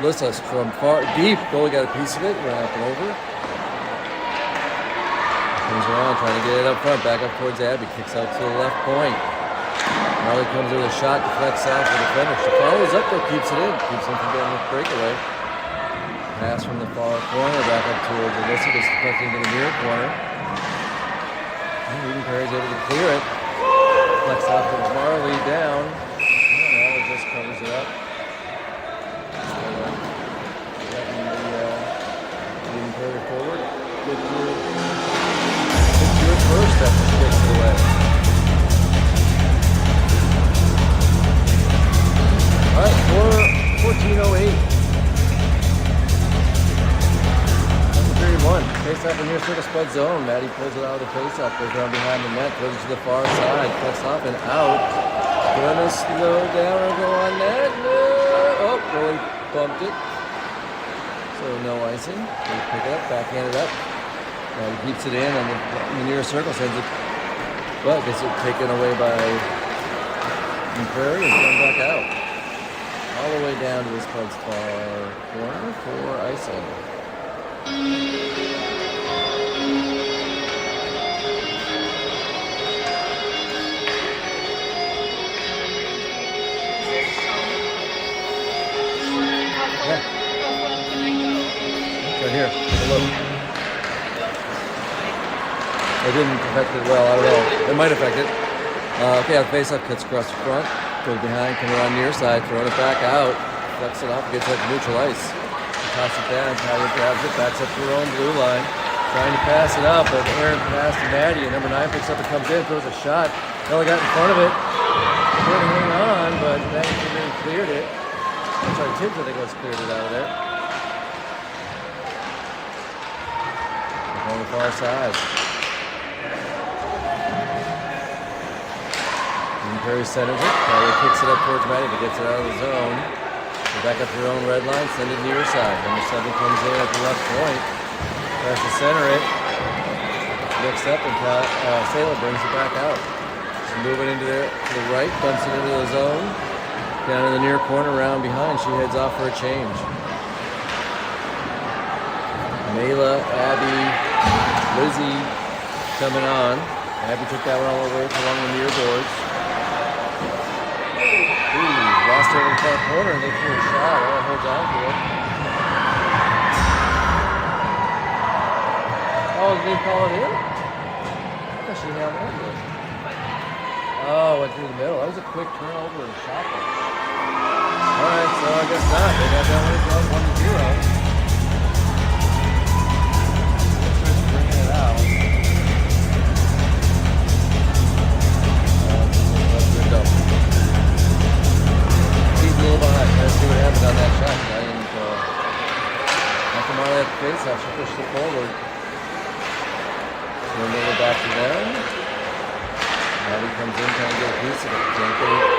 Lissa from far deep. Goalie got a piece of it. Ran up and over. Comes around trying to get it up front. Back up towards Abby. Kicks out to the left point. Marley comes with a shot. Deflects out for the finish. She follows up though. Keeps it in. Keeps him from getting a breakaway. Pass from the far corner. Back up towards Alyssa. Just deflecting into the near corner. Eden Prairie's able to clear it. Flex off of Marley down. Marley just covers it up. Letting the Eden Prairie forward. Get to it first after she takes it away. Alright, 14:08. One. Face off in near circle spud zone. Maddie pulls it out of the face off, goes around behind the net, goes to the far side, cuts off and out. Gonna slow down or go on net. No. Oh, really bumped it. So no icing. They pick it up, backhand it up. Maddie keeps it in on the near circle, sends it, but gets it taken away by Prairie and thrown back out. All the way down to the Spuds far corner for icing. Right here. Look. It didn't affect it well. I don't know. It might affect it. Okay, face-up cuts across the front. Goes behind, coming around near side, throwing it back out. Flex it off, gets it to neutral ice. Toss it down, Tyler grabs it, backs up to her own blue line. Trying to pass it up, but Aaron pass to Maddie, and number 9 picks up and comes in, throws a shot. Ella got in front of it. Couldn't hang on, but Maddie came in and cleared it. I'm sorry, Tibbs, I think, was cleared it out of there. On the far side. And Prairie centers it. Prairie kicks it up towards Maddie, but gets it out of the zone. Back up to your own red line, send it near side. Number 7 comes in at the left point. Tries to center it. Mixed up and Sailor brings it back out. So moving into there to the right, dumps it into the zone. Down in the near corner, around behind, she heads off for a change. Mayla, Abby, Lizzie coming on. Abby took that one all the way along the near boards. Lost over the far corner and they threw a shot. I'll hold on to it. Oh, did they call it in? I thought she held on to it. Oh, went through the middle. That was a quick turnover and shot. Alright, so I guess not. They got that one 1-0. Just bringing it out. That's good up. A little behind. Let's see what happened on that shot. I didn't. After Marley at the face off, she pushed it forward. Turn it over back to them. Maddie comes in trying to get a piece of it. Can't get it.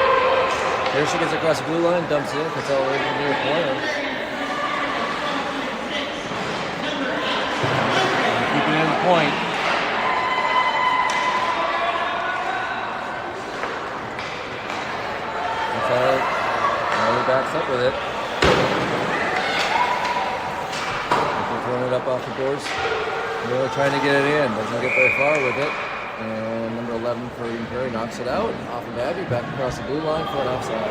Here she gets across the blue line, dumps it in, puts it all the way to the near corner. Keeping it in the point. That's all right. Backs up with it. Throwing it up off the boards. Really trying to get it in. Doesn't get very far with it. And number 11 for Eden Prairie knocks it out. Off of Abby, back across the blue line for an offside.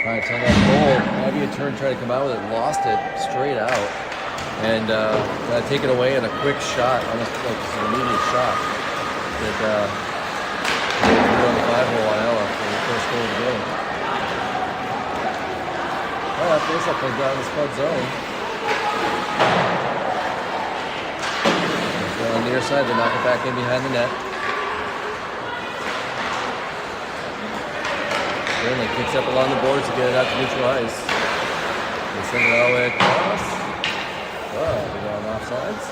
Alright, so that goal, Abby had turned, tried to come out with it, lost it straight out, and got taken away in a quick shot, almost like an immediate shot. That threw on the 5-hole on Ella for the first goal of the game. Alright, face-up comes down the Spud zone. So on the near side, they knock it back in behind the net. Burnley kicks up along the boards to get it out to neutral ice. They send it all the way across. Oh, they're going offsides.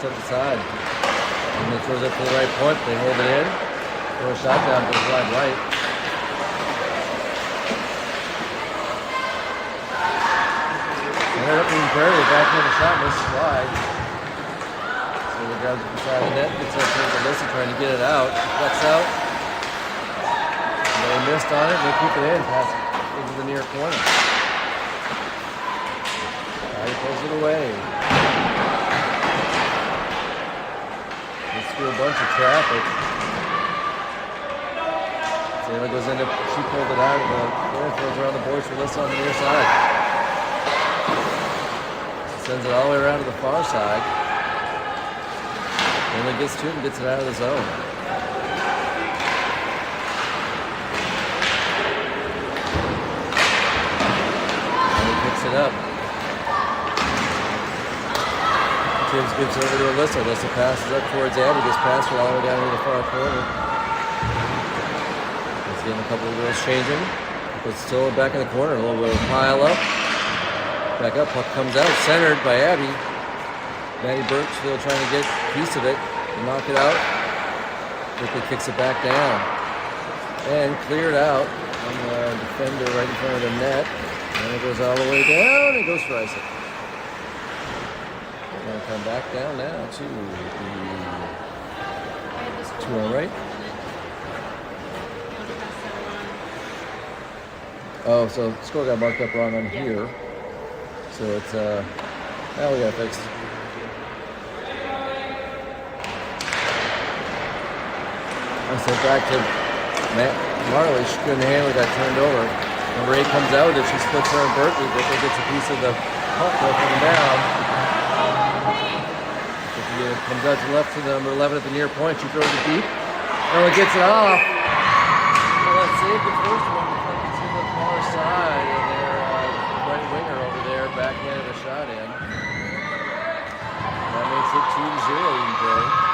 just up the side. And it throws it to the right point. They hold it in. Throw a shot down, goes wide right. Ended up being Prairie. Backhand a shot, misses wide. So he grabs it beside the net, gets up towards Alyssa trying to get it out. Flex out. And they missed on it, and they keep it in, pass it into the near corner. He pulls it away. Let's do a bunch of traffic. Taylor goes into, she pulled it out, and throws around the boards for Alyssa on the near side. Sends it all the way around to the far side. Taylor gets to it and gets it out of the zone. And he picks it up. Tibbs gives it over to Alyssa. Alyssa passes up towards Abby. Gets past her all the way down to the far corner. He's getting a couple of girls changing. But still back in the corner. A little bit of a pile up. Back up. Puck comes out. Centered by Abby. Maddie Birchfield trying to get a piece of it. Knock it out. Quickly kicks it back down. And cleared out on the defender right in front of the net. And it goes all the way down. It goes for icing. We're going to come back down now to the 2 on right. Oh, so the score got marked up wrong on here. So it's, now we got it fixed. I sent back to Matt Marley. She couldn't handle it, got turned over. Number 8 comes out with it. She splits her and Berkeley. Berkeley gets a piece of the puck going down. It comes out to the left to the number 11 at the near point. She throws it deep. Ella gets it off. Well, let's save the first one before it gets to the far side. And their right winger over there backhanded a shot in. That makes it 2-0 Eden Prairie.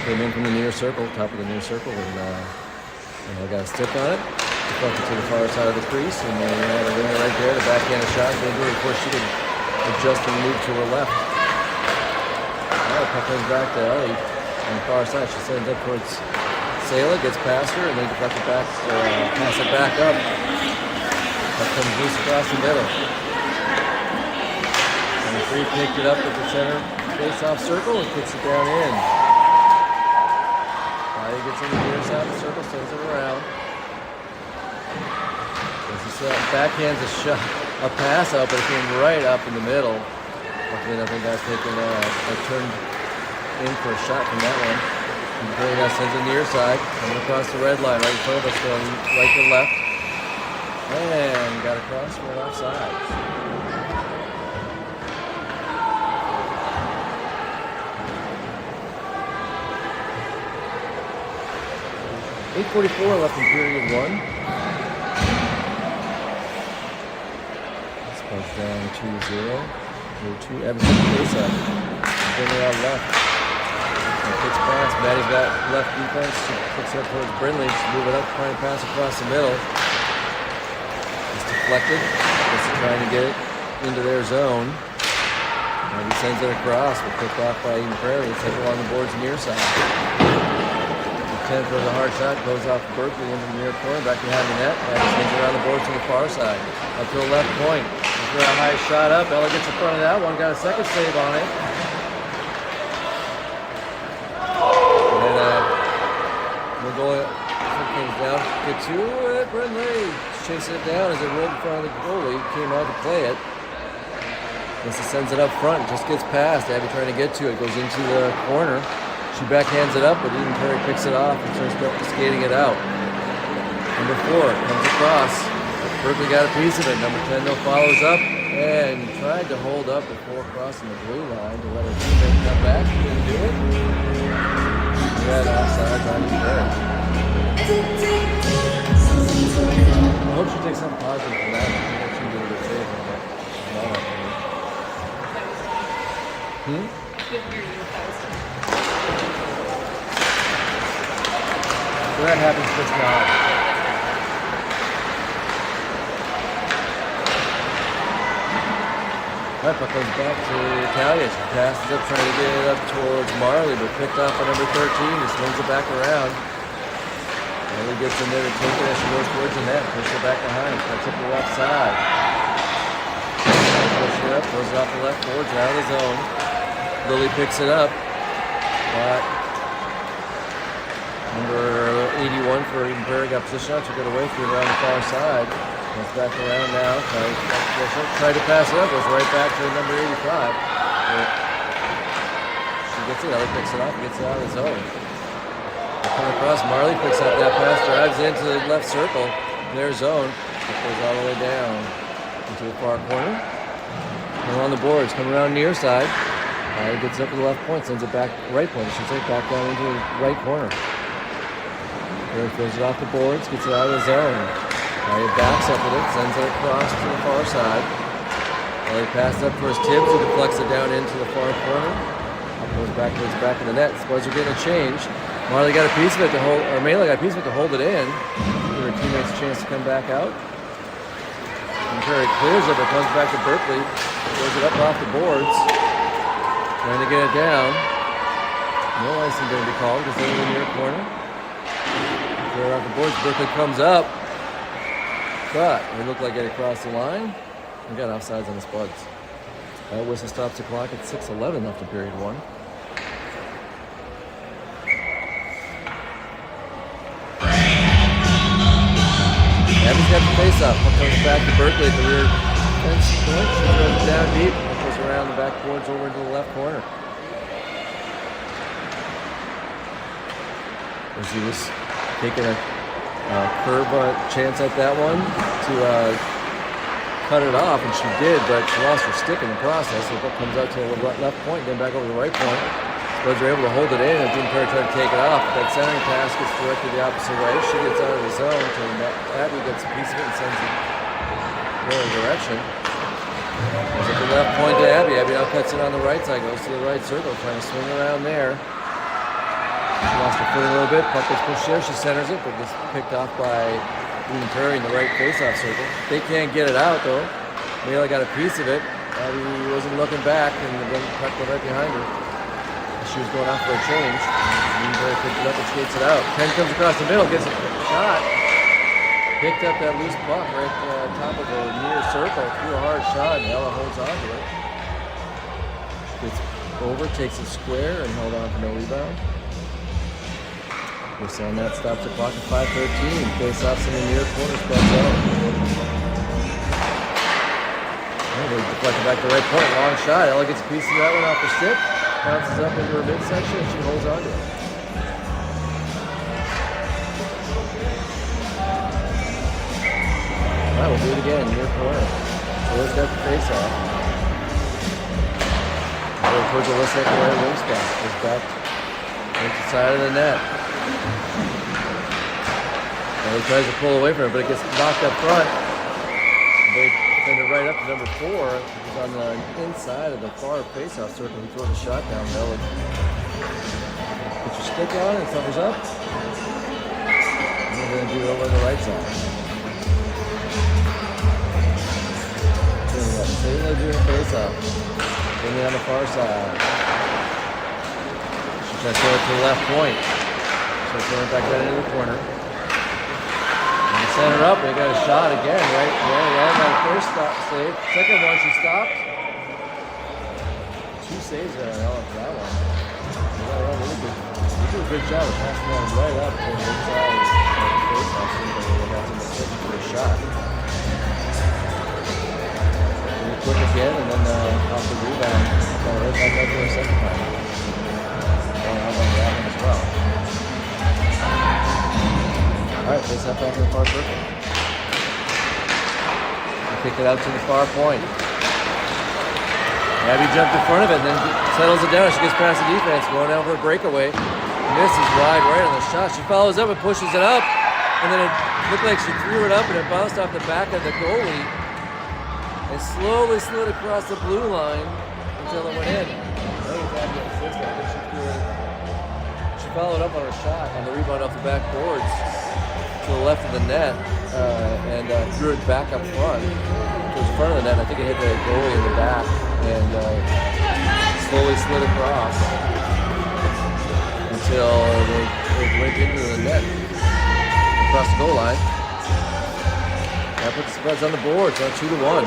Came in from the near circle, top of the near circle, and I got a stick on it. Deflected to the far side of the crease, and they had a winger right there. The backhand shot, they do it. Of course, she could adjust and move to her left. Now the puck comes back to Ellie on the far side. She sends up towards Sayla, gets past her, and they deflect it back, pass it back up. Puck comes loose across the middle. And the three picked it up at the center face-off circle and kicks it down in. He gets on the near side of the circle, sends it around. Backhands a shot, a pass out, but it came right up in the middle. Luckily, nothing got taken turned in for a shot from that one. And Prairie now sends it near side, coming across the red line right in front of us, going right to left. And got across, right offside. 8:44 left in period 1. Spuds down 2-0. 2 Everson face up. Bring it out left. And kicks pass. Maddie's got left defense. She kicks it up towards Brindley. She move it up, trying to pass across the middle. It's deflected. Just trying to get it into their zone. And he sends it across. We're picked off by Eden Prairie. It's taken along the boards near side. 10 throws a hard shot, goes off Berkeley into the near corner, back behind the net, and sends it around the boards to the far side. Up to the left point. Throw a high shot up. Ella gets in front of that one, got a second save on it. And then we're going, comes down, get to it, Brindley. Chasing it down as it rolled in front of the goalie, came out to play it. This sends it up front, just gets past. Abby trying to get to it, goes into the corner. She backhands it up, but Eden Prairie picks it off and starts skating it out. Number 4 comes across. Berkeley got a piece of it. Number 10 though follows up and tried to hold up before crossing the blue line to let her teammate come back. She didn't do it. She had offsides on Eden Prairie. I hope she takes something positive from that. I think she did a good save on that. Good for you. That was So that happens just now. Right, puck comes back to Talia. She passes up, trying to get it up towards Marley, but picked off by number 13. He swings it back around. Marley gets in there to take it as she goes towards the net. Pushes it back behind. Cuts up the left side. Pushes it up, throws it off the left boards, out of the zone. Lily picks it up. But number 81 for Eden Prairie got position out, took it away, threw it around the far side. Comes back around now. Tried to pass it up, goes right back to number 85. She gets it, Ellie picks it up, gets it out of the zone. Coming across, Marley picks up that pass, drives into the left circle, their zone. It goes all the way down into the far corner. Coming on the boards, coming around near side. Gets up to the left point, sends it back, right point, I should say, back down into the right corner. Prairie throws it off the boards, gets it out of the zone. He backs up with it, sends it across to the far side. He passes up for his Tibbs, who deflects it down into the far corner. Goes back towards the back of the net. Spuds are getting a change. Marley got a piece of it to hold, or Mela got a piece of it to hold it in. Give her teammates a chance to come back out. And Prairie clears it, but comes back to Berkeley. Throws it up off the boards. Trying to get it down. No icing going to be called because they're in the near corner. Throw it off the boards. Berkeley comes up. But it looked like it across the line. We got offsides on the Spuds. That whistle stops the clock at 6:11 left in period one. Abby's got the face-off. Puck comes back to Berkeley at the rear fence point. She throws it down deep. It goes around the back boards over into the left corner. As he was taking a curve chance at that one to cut it off, and she did, but she lost her stick in the process. So the puck comes out to the left point, then back over the right point. Spuds are able to hold it in, and Eden Prairie tried to take it off. That centering pass gets directed the opposite way. She gets out of the zone to Abby, gets a piece of it and sends it the other direction. Goes at the left point to Abby. Abby now cuts it on the right side, goes to the right circle, trying to swing around there. She lost her footing a little bit. Puck gets pushed there. She centers it, but gets picked off by Eden Prairie in the right faceoff circle. They can't get it out though. Mela got a piece of it. Abby wasn't looking back, and the puck went right behind her. She was going off for a change. Eden Prairie picked it up and skates it out. Ken comes across the middle, gets a shot. Picked up that loose puck right top of the near circle. Threw a hard shot, and Ella holds on to it. Gets over, takes it square, and held on for no rebound. Whistle on that stops the clock at 5:13. Face-offs in the near corner, Spuds zone. They deflect it back to the right point. Long shot. Ella gets a piece of that one off the stick. Bounces up into her midsection, and she holds on to it. All right, we'll do it again. Near corner. Taylor's got the face-off. Over towards the left second right wing spot. Goes back to the side of the net. He tries to pull away from it, but it gets knocked up front. They send it right up to number 4. He's on the inside of the far face-off circle. He throws a shot down there. Put your stick on and covers up. And then going to do it over on the right side. Same as doing a face-off. Bring it on the far side. She tries to throw it to the left point. So throwing it back right into the corner. Center up, they got a shot again, right there. Yeah, got a first stop save. Second one, she stopped. 2 saves there for that one. Yeah, really good. They do a good job of passing that right up to the inside of the face off. They got some mistake for a shot. Really quick again, and then off the rebound, got right back up there a second time. Going out on that one as well. All right, face up back in the far circle. Kick it out to the far point. Abby jumped in front of it and then settles it down. She gets past the defense, going down for a breakaway. Misses wide right on the shot. She follows up and pushes it up. And then it looked like she threw it up and it bounced off the back of the goalie. And slowly slid across the blue line until it went in. I think she threw it followed up on her shot on the rebound off the backboards to the left of the net and threw it back up front towards the front of the net. I think it hit the goalie in the back and slowly slid across until it went into the net across the goal line. That puts the Spuds on the board. It's now 2-1.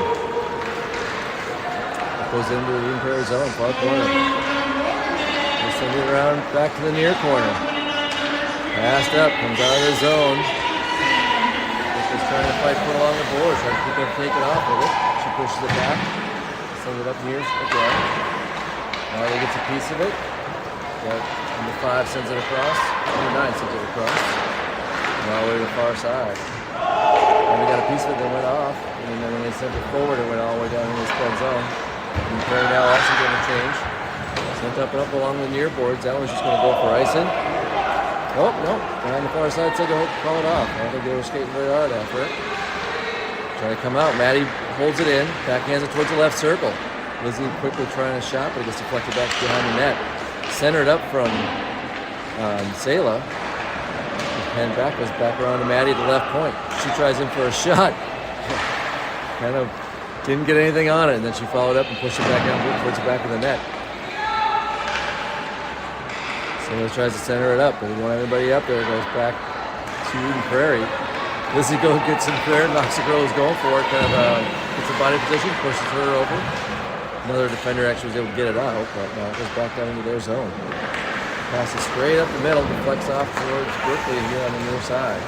Goes into the Prairie zone, far corner. They send it around back to the near corner. Passed up, comes out of the zone. Just trying to fight for along the board, trying to keep them taken off with it. She pushes it back, sends it up near again. Marley gets a piece of it. Number 5 sends it across. Number 9 sends it across. And all the way to the far side. And we got a piece of it that went off. And then when they sent it forward, it went all the way down in the Spud zone. And Prairie now also getting a change. Sent up and up along the near boards. That one's just going to go for icing. Oh, no. Behind the far side said to call it off. I don't think they were skating very hard after it. Trying to come out. Maddie holds it in. Backhands it towards the left circle. Lizzie quickly trying a shot, but it gets deflected back behind the net. Centered up from Sayla. And back goes back around to Maddie at the left point. She tries in for a shot. Kind of didn't get anything on it, and then she followed up and pushed it back down towards the back of the net. Sayla tries to center it up, but we want everybody up there. It goes back to Prairie. Lizzie gets in there, knocks the girl who's going for it, kind of gets a body position, pushes her over. Another defender actually was able to get it out, but it goes back down into their zone. Passes straight up the middle, deflects off towards Berkeley here on the near side.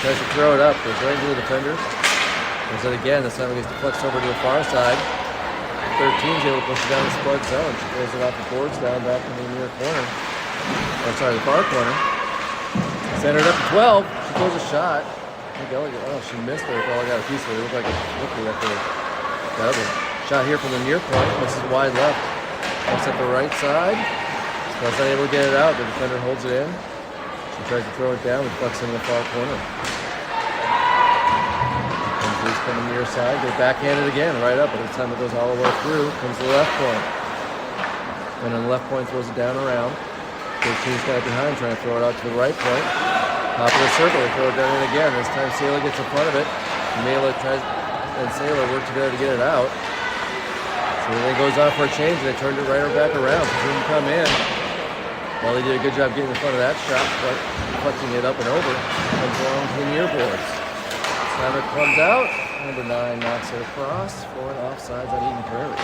Tries to throw it up, goes right into the defender. Does it again, this time it gets deflects over to the far side. 13's able to push it down the Spud zone. She throws it off the boards down back in the near corner. The far corner. Centered up to 12. She throws a shot. Oh, she missed it. Well, I got a piece of it. It looked like a rookie up there. The other shot here from the near point. This is wide left. Comes at the right side. Spud's not able to get it out. The defender holds it in. She tries to throw it down, but flex in the far corner. Comes loose from the near side. Goes backhanded again, right up. But this time it goes all the way through. Comes to the left point. And on the left point throws it down around. 13's got it behind, trying to throw it out to the right point. Top of the circle, they throw it down in again. This time Sayla gets in front of it. Mela tries, and Sayla work together to get it out. So then it goes off for a change, and they turned it right back around. So didn't come in. Well, they did a good job getting in front of that shot, but deflecting it up and over. Comes along to the near boards. Time it comes out. Number 9 knocks it across for an offsides on Eden Prairie.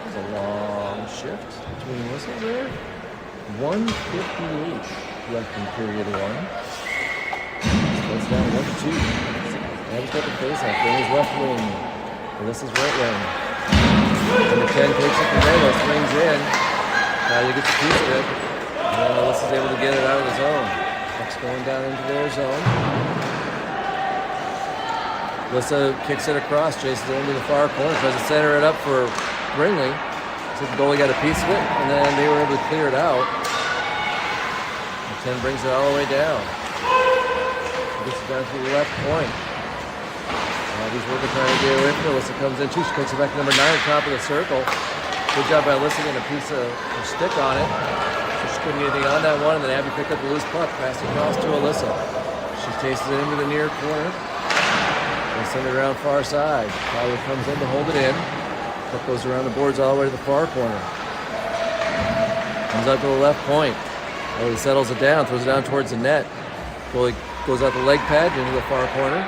There's a long shift between whistles there. 1:58 left in period 1. That's down 1-2. Adam's got the face off. Danny's left wing. Alyssa's right wing. Number 10 takes it from Mela, swings in. Nadia gets a piece of it. And Alyssa's able to get it out of the zone. Puck's going down into their zone. Alyssa kicks it across, chases it into the far corner, tries to center it up for Bringley. So the goalie got a piece of it, and then they were able to clear it out. 10 brings it all the way down. Gets it down to the left point. He's working trying to get away from it. Alyssa comes in too. She kicks it back to number 9 at the top of the circle. Good job by Alyssa getting a piece of stick on it. So she couldn't get anything on that one, and then Abby picked up the loose puck, passed it across to Alyssa. She tastes it into the near corner. They send it around far side. Tyler comes in to hold it in. Puck goes around the boards all the way to the far corner. Comes out to the left point. He settles it down, throws it down towards the net. Goalie goes out the leg pad into the far corner.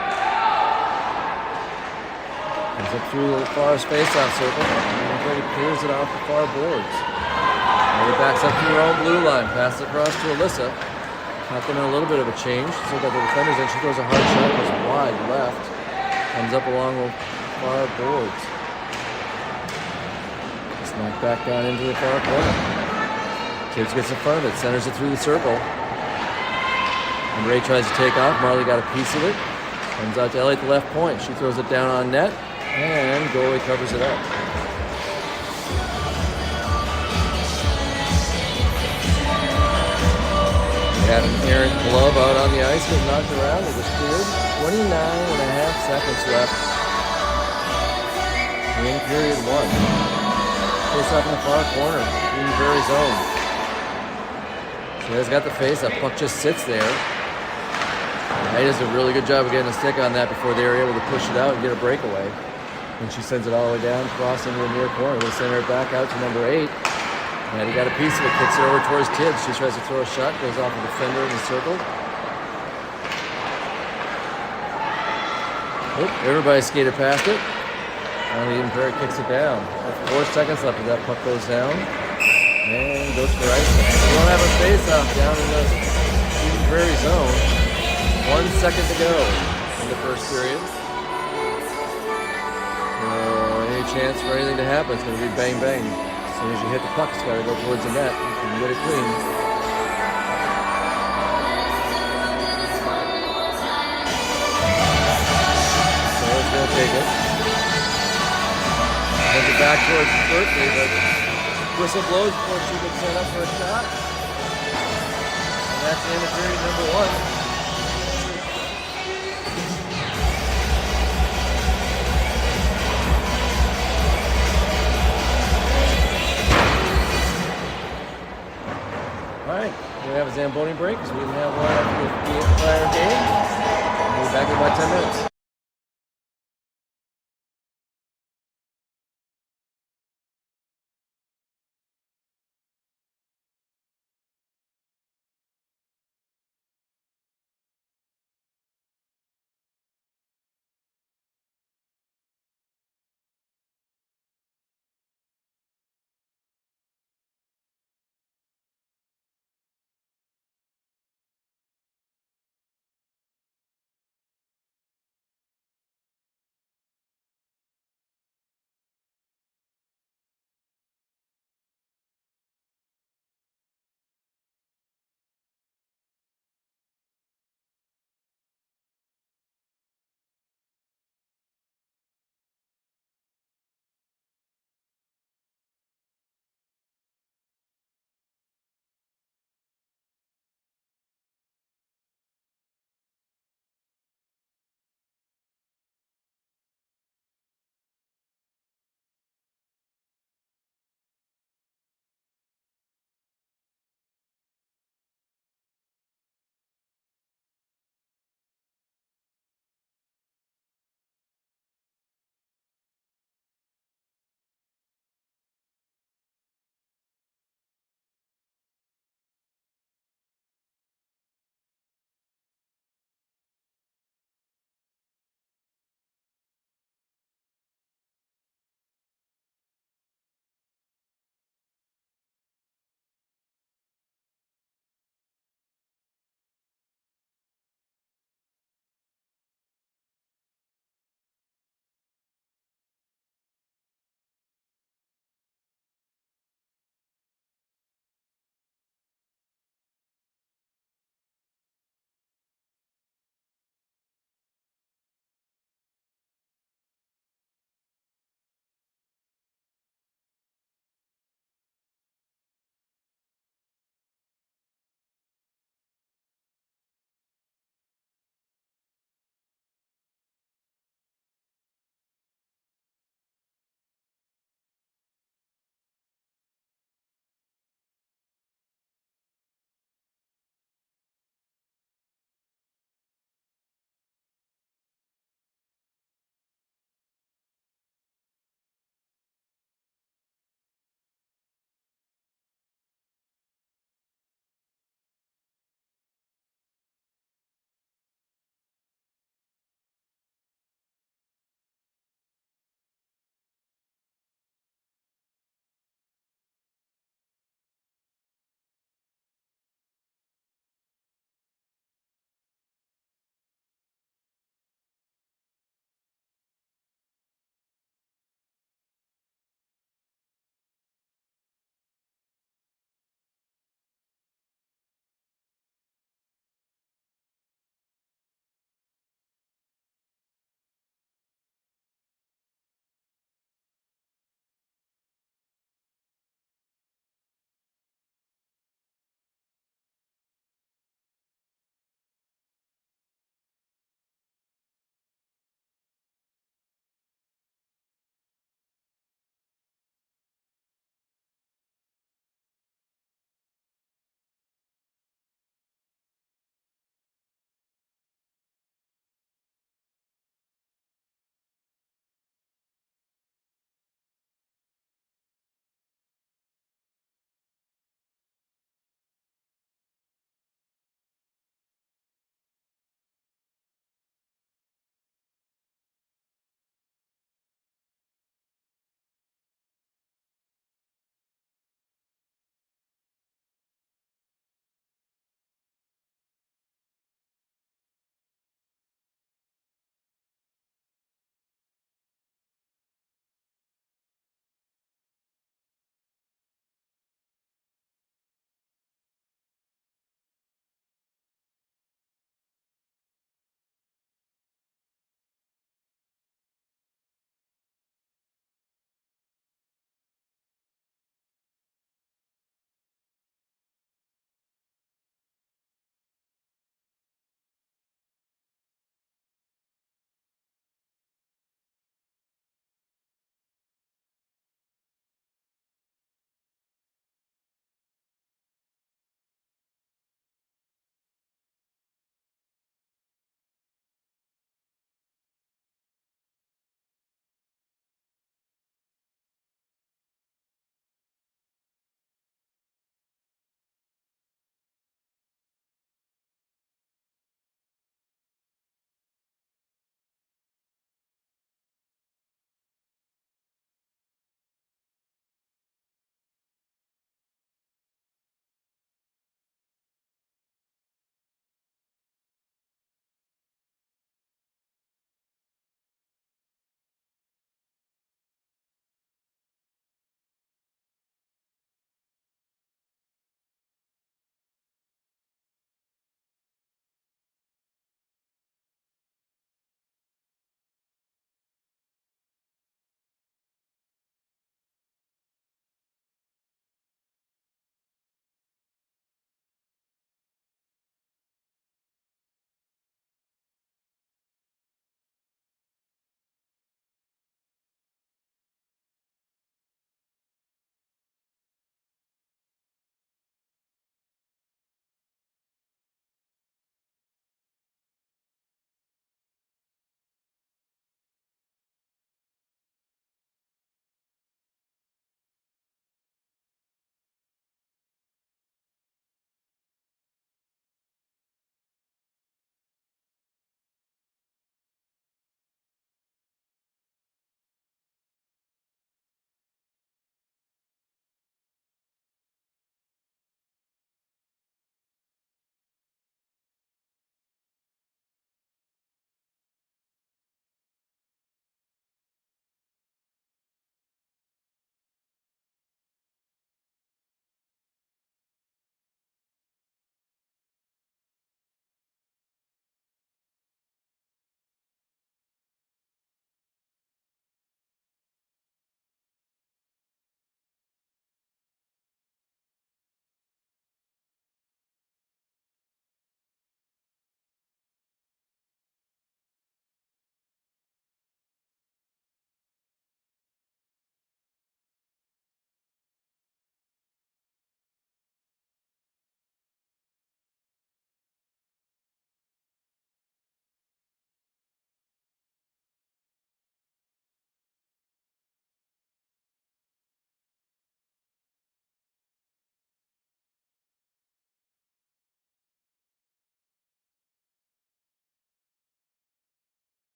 Comes up through the far face-off circle. And Brady clears it off the far boards. And he backs up to her own blue line. Passes across to Alyssa. Caught them in a little bit of a change. So got the defenders in. She throws a hard shot. Goes wide left. Comes up along the far boards. Just knocked back down into the far corner. Tibbs gets in front of it, centers it through the circle. And Ray tries to take off. Marley got a piece of it. Comes out to Ellie at the left point. She throws it down on net, and goalie covers it up. We had an errant glove out on the ice, but knocked around. It was cleared. 29.5 seconds left in period 1. Face off in the far corner, in Prairie zone. So he's got the face up. Puck just sits there. He does a really good job of getting a stick on that before they were able to push it out and get a breakaway. And she sends it all the way down, cross into the near corner. They send her back out to number 8. And he got a piece of it, kicks it over towards Tibbs. She tries to throw a shot, goes off the defender in the circle. Oop, everybody skated past it. And even Prairie kicks it down. With 4 seconds left, that puck goes down. And goes for ice. We don't have a face-off down in the Eden Prairie zone. 1 second to go in the first period. Any chance for anything to happen, it's going to be bang bang. As soon as you hit the puck, it's got to go towards the net. You can get it clean. So it's going to take it. Sends it back towards Berkeley, but whistle blows before she gets set up for a shot. And that's the end of period number 1. All right, we have a Zamboni break because we didn't have one after the prior game. We'll be back in about 10 minutes.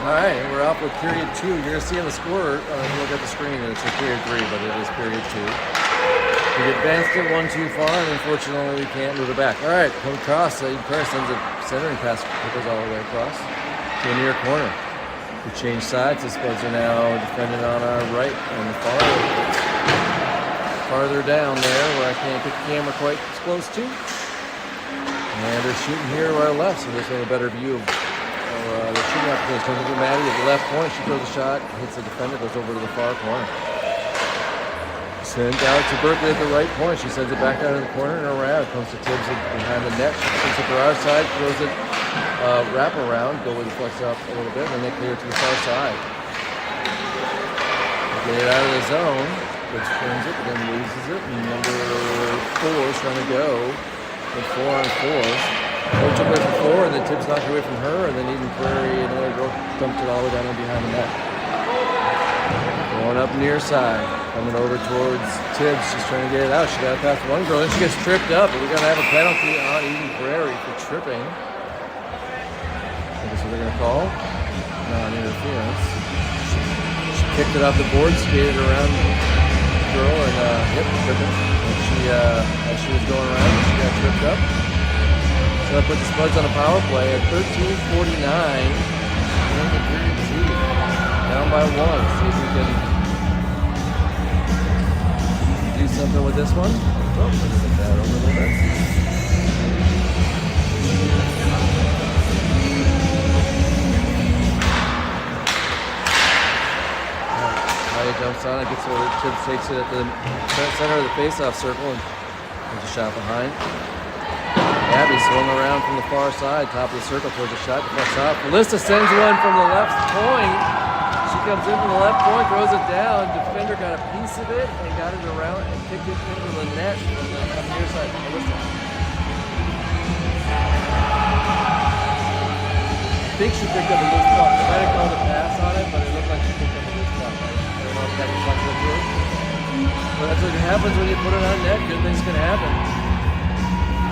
All right, and we're up with period 2. You're going to see on the score, if you look at the screen, that it says period 3, but it is period 2. We advanced it one too far, and unfortunately we can't move it back. All right, come across. Prairie sends a centering pass, goes all the way across to the near corner. We change sides. The Spuds are now defending on our right, on the farther down there, where I can't get the camera quite as close to. And they're shooting here to our left, so there's a better view of the shooting opportunity. Comes over Maddie at the left point. She throws a shot, hits the defender, goes over to the far corner. Sends out to Berkeley at the right point. She sends it back out of the corner and around. Comes to Tibbs behind the net. She puts it to our side, throws it wrap around, go with the flex up a little bit, and then they clear it to the far side. Get it out of the zone. Tibbs brings it, but then loses it. And number 4 is trying to go with 4 on 4s. Coach away from 4, and then Tibbs knocked away from her, and then even Prairie and another girl dumped it all the way down in behind the net. Going up near side, coming over towards Tibbs. She's trying to get it out. She got it past one girl, and she gets tripped up. But we're going to have a penalty on Eden Prairie for tripping. That's what they're going to call. Non-interference. She kicked it off the board, skated around the girl, and tripping. And as she was going around, she got tripped up. So that puts the Spuds on a power play at 13:49. Down by 1. See if we can do something with this one. Oh, let's get that over a little bit. Talia jumps on it, gets over. Tibbs takes it at the center of the face-off circle and puts a shot behind. Abby swung around from the far side, top of the circle towards the shot, deflects off. Melissa sends one from the left point. She comes in from the left point, throws it down. Defender got a piece of it and got it around and kicked it into the net from the near side. Melissa. I think she picked up a loose puck. They might have called a pass on it, but it looked like she picked up a loose puck. I don't know if that reflected through. But that's what happens when you put it on net. Good things can happen.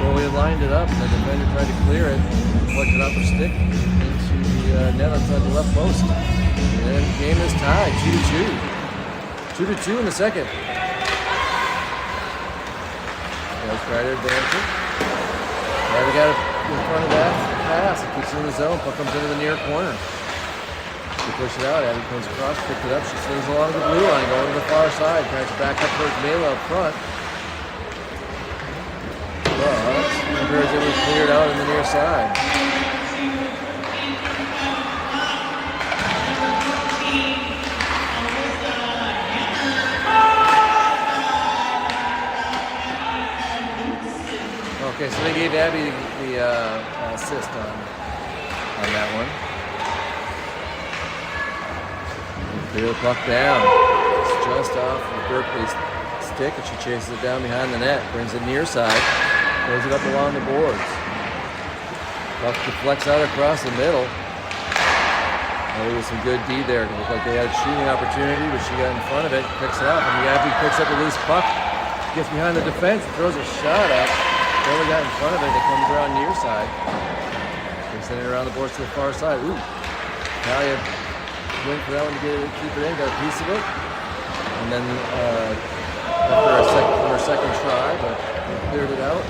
Goalie lined it up, and the defender tried to clear it, deflected off her stick into the net outside the left post. And then the game is tied, 2-2. 2-2 in the second. That's Prairie advancing. Prairie got it in front of that pass. It keeps it in the zone. Puck comes into the near corner. She pushes it out. Abby comes across, picks it up. She swings along the blue line, going to the far side. Tries to back up towards Mela up front. It was cleared out on the near side. Okay, so they gave Abby the assist on that one. Clear the puck down. It's just off of Berkeley's stick, and she chases it down behind the net. Brings it near side. Throws it up along the boards. Puck deflects out across the middle. There was some good D there. It looked like they had a shooting opportunity, but she got in front of it, picks it up, and Abby picks up a loose puck, gets behind the defense, throws a shot up. Barely got in front of it. It comes around near side. They send it around the boards to the far side. Ooh. Talia went for that one to keep it in, got a piece of it. And then after her second try, but cleared it out.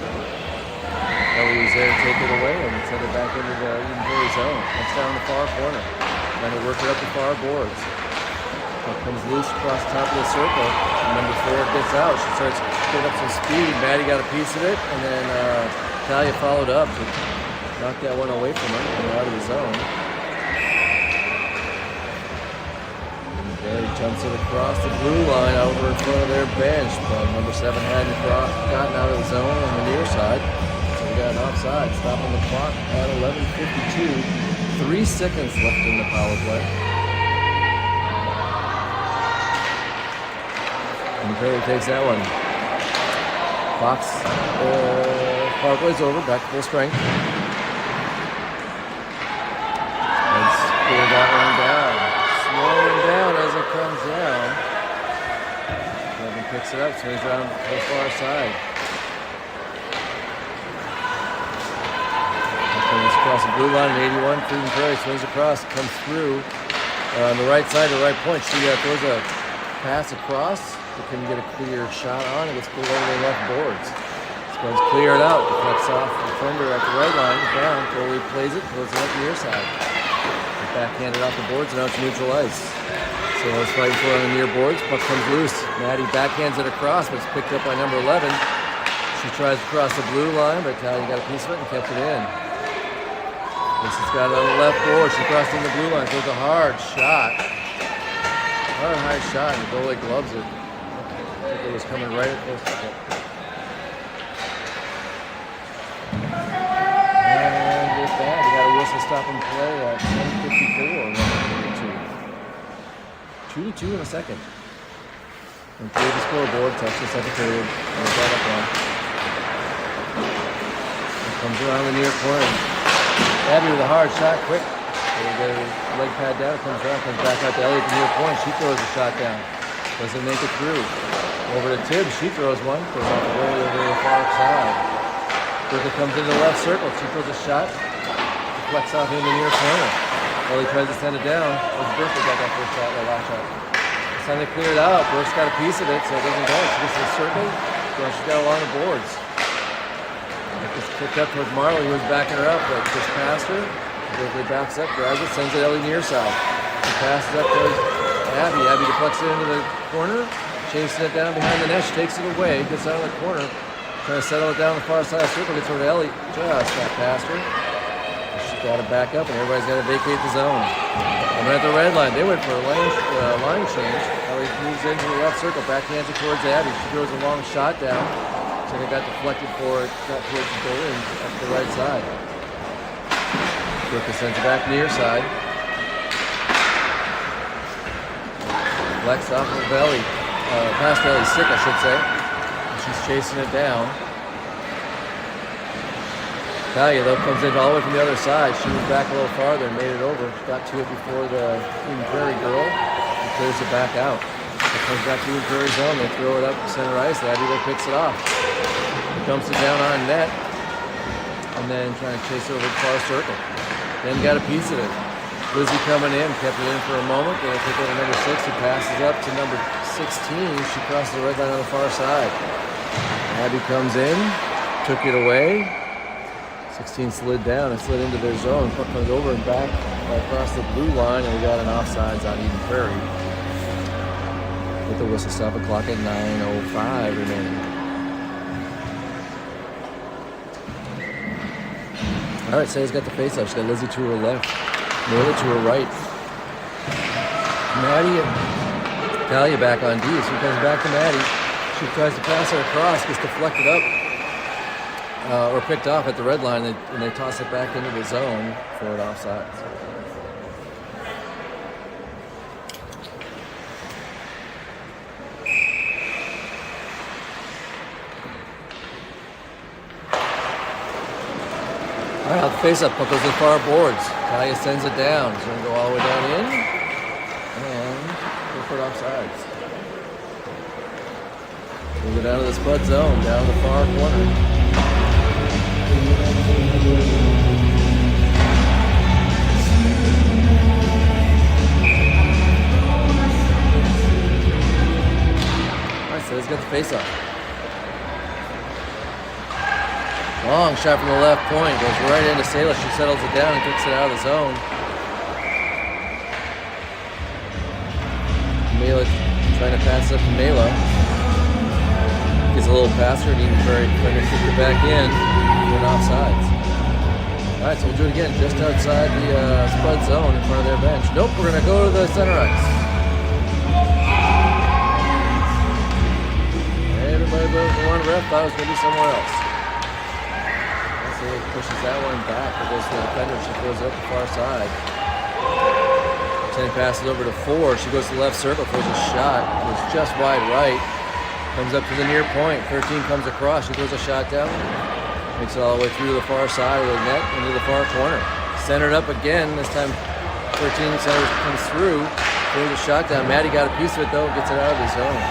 Ellie was there to take it away and send it back into the Eden Prairie zone. That's down the far corner. Trying to work it up the far boards. It comes loose across the top of the circle. And number 4 gets out. She starts getting up some speed. Maddie got a piece of it, and then Talia followed up to knock that one away from her and out of the zone. And Barry jumps it across the blue line over in front of their bench, but number 7 hadn't gotten out of the zone on the near side. We got an offside, stopping the clock at 11:52. 3 seconds left in the power play. And Prairie takes that one. Fox, power play's over, back to full strength. Let's pull that one down. Slowing down as it comes down. Kevin picks it up, swings around the far side. across the blue line in 81. Freedom Prairie swings across, comes through on the right side to the right point. She throws a pass across, but couldn't get a clear shot on. It gets pulled over the left boards. Spuds clear it out, deflects off the defender at the right line, down. Foley plays it, throws it up near side. Backhanded off the boards, and now it's neutral ice. So it's fighting for it on the near boards. Puck comes loose. Maddie backhands it across, but it's picked up by number 11. She tries to cross the blue line, but Talia got a piece of it and kept it in. This has got it on the left board. She crossed in the blue line. Throws a hard shot. Hard shot, and the goalie gloves it. I think it was coming right at this. And with that, we got a whistle stop and play at 10:54. 2-2 in a second. And through the scoreboard, touch the second period. And it's up one. Comes around the near corner. Abby with a hard shot, quick. They get a leg pad down, comes around, comes back out to Elliott at the near point. She throws a shot down. Doesn't make it through. Over to Tibbs, she throws one. Goes off the goalie over the far side. Brooker comes into the left circle. She throws a shot. Deflects off in the near corner. Elliott tries to send it down. Brooker got that first shot, that last shot. It's time to clear it out. Brooks got a piece of it, so it doesn't go. She gets to the circle. So she's got along the boards. It's kicked up towards Marley, who was backing her up, but just past her. Berkeley backs up, grabs it, sends it Ellie near side. She passes up towards Abby. Abby deflects it into the corner, chasing it down behind the net. She takes it away, gets out of the corner, trying to settle it down the far side of the circle, gets over to Ellie. Just got past her. She's got to back up, and everybody's got to vacate the zone. And at the red line, they went for a line change. Ellie moves into the left circle, backhands it towards Abby. She throws a long shot down. So it got deflected for it, got towards the goal and up the right side. Brooker sends it back near side. Flex off of Ellie, past Ellie's stick, I should say. And she's chasing it down. Talia, though, comes in all the way from the other side. She moved back a little farther and made it over. She got to it before the Eden Prairie girl and clears it back out. It comes back to the Prairie zone. They throw it up to center ice. Abby picks it off. Dumps it down on net. And then trying to chase it over the far circle. Then got a piece of it. Lizzie coming in, kept it in for a moment. Then they take over number 6, who passes up to number 16. She crosses the red line on the far side. Abby comes in, took it away. 16 slid down and slid into their zone. Puck comes over and back across the blue line, and we got an offsides on Eden Prairie. With the whistle stop, a clock at 9:05 remaining. All right, Say's got the face-off. She's got Lizzie to her left, Miller to her right. Maddie and Talia back on D. So he comes back to Maddie. She tries to pass it across, gets deflected up or picked off at the red line, and they toss it back into the zone for an offside. All right, the face-up, puck goes to the far boards. Talia sends it down. She's going to go all the way down in and go for it offsides. We'll go down to the Spud zone, down the far corner. All right, so he's got the face-up. Long shot from the left point, goes right into Saylor. She settles it down and kicks it out of the zone. Mela trying to pass up to Mela. Gets a little past her, and Eden Prairie trying to kick it back in. Doing offsides. All right, so we'll do it again just outside the Spud zone in front of their bench. Nope, we're going to go to the center ice. Everybody but the one ref thought it was going to be somewhere else. Pushes that one back. It goes to the defender. She throws it up the far side. 10 passes over to 4. She goes to the left circle, throws a shot. It was just wide right. Comes up to the near point. 13 comes across. She throws a shot down. Makes it all the way through to the far side of the net into the far corner. Centered up again. This time 13 center comes through. Throws a shot down. Maddie got a piece of it though. Gets it out of the zone.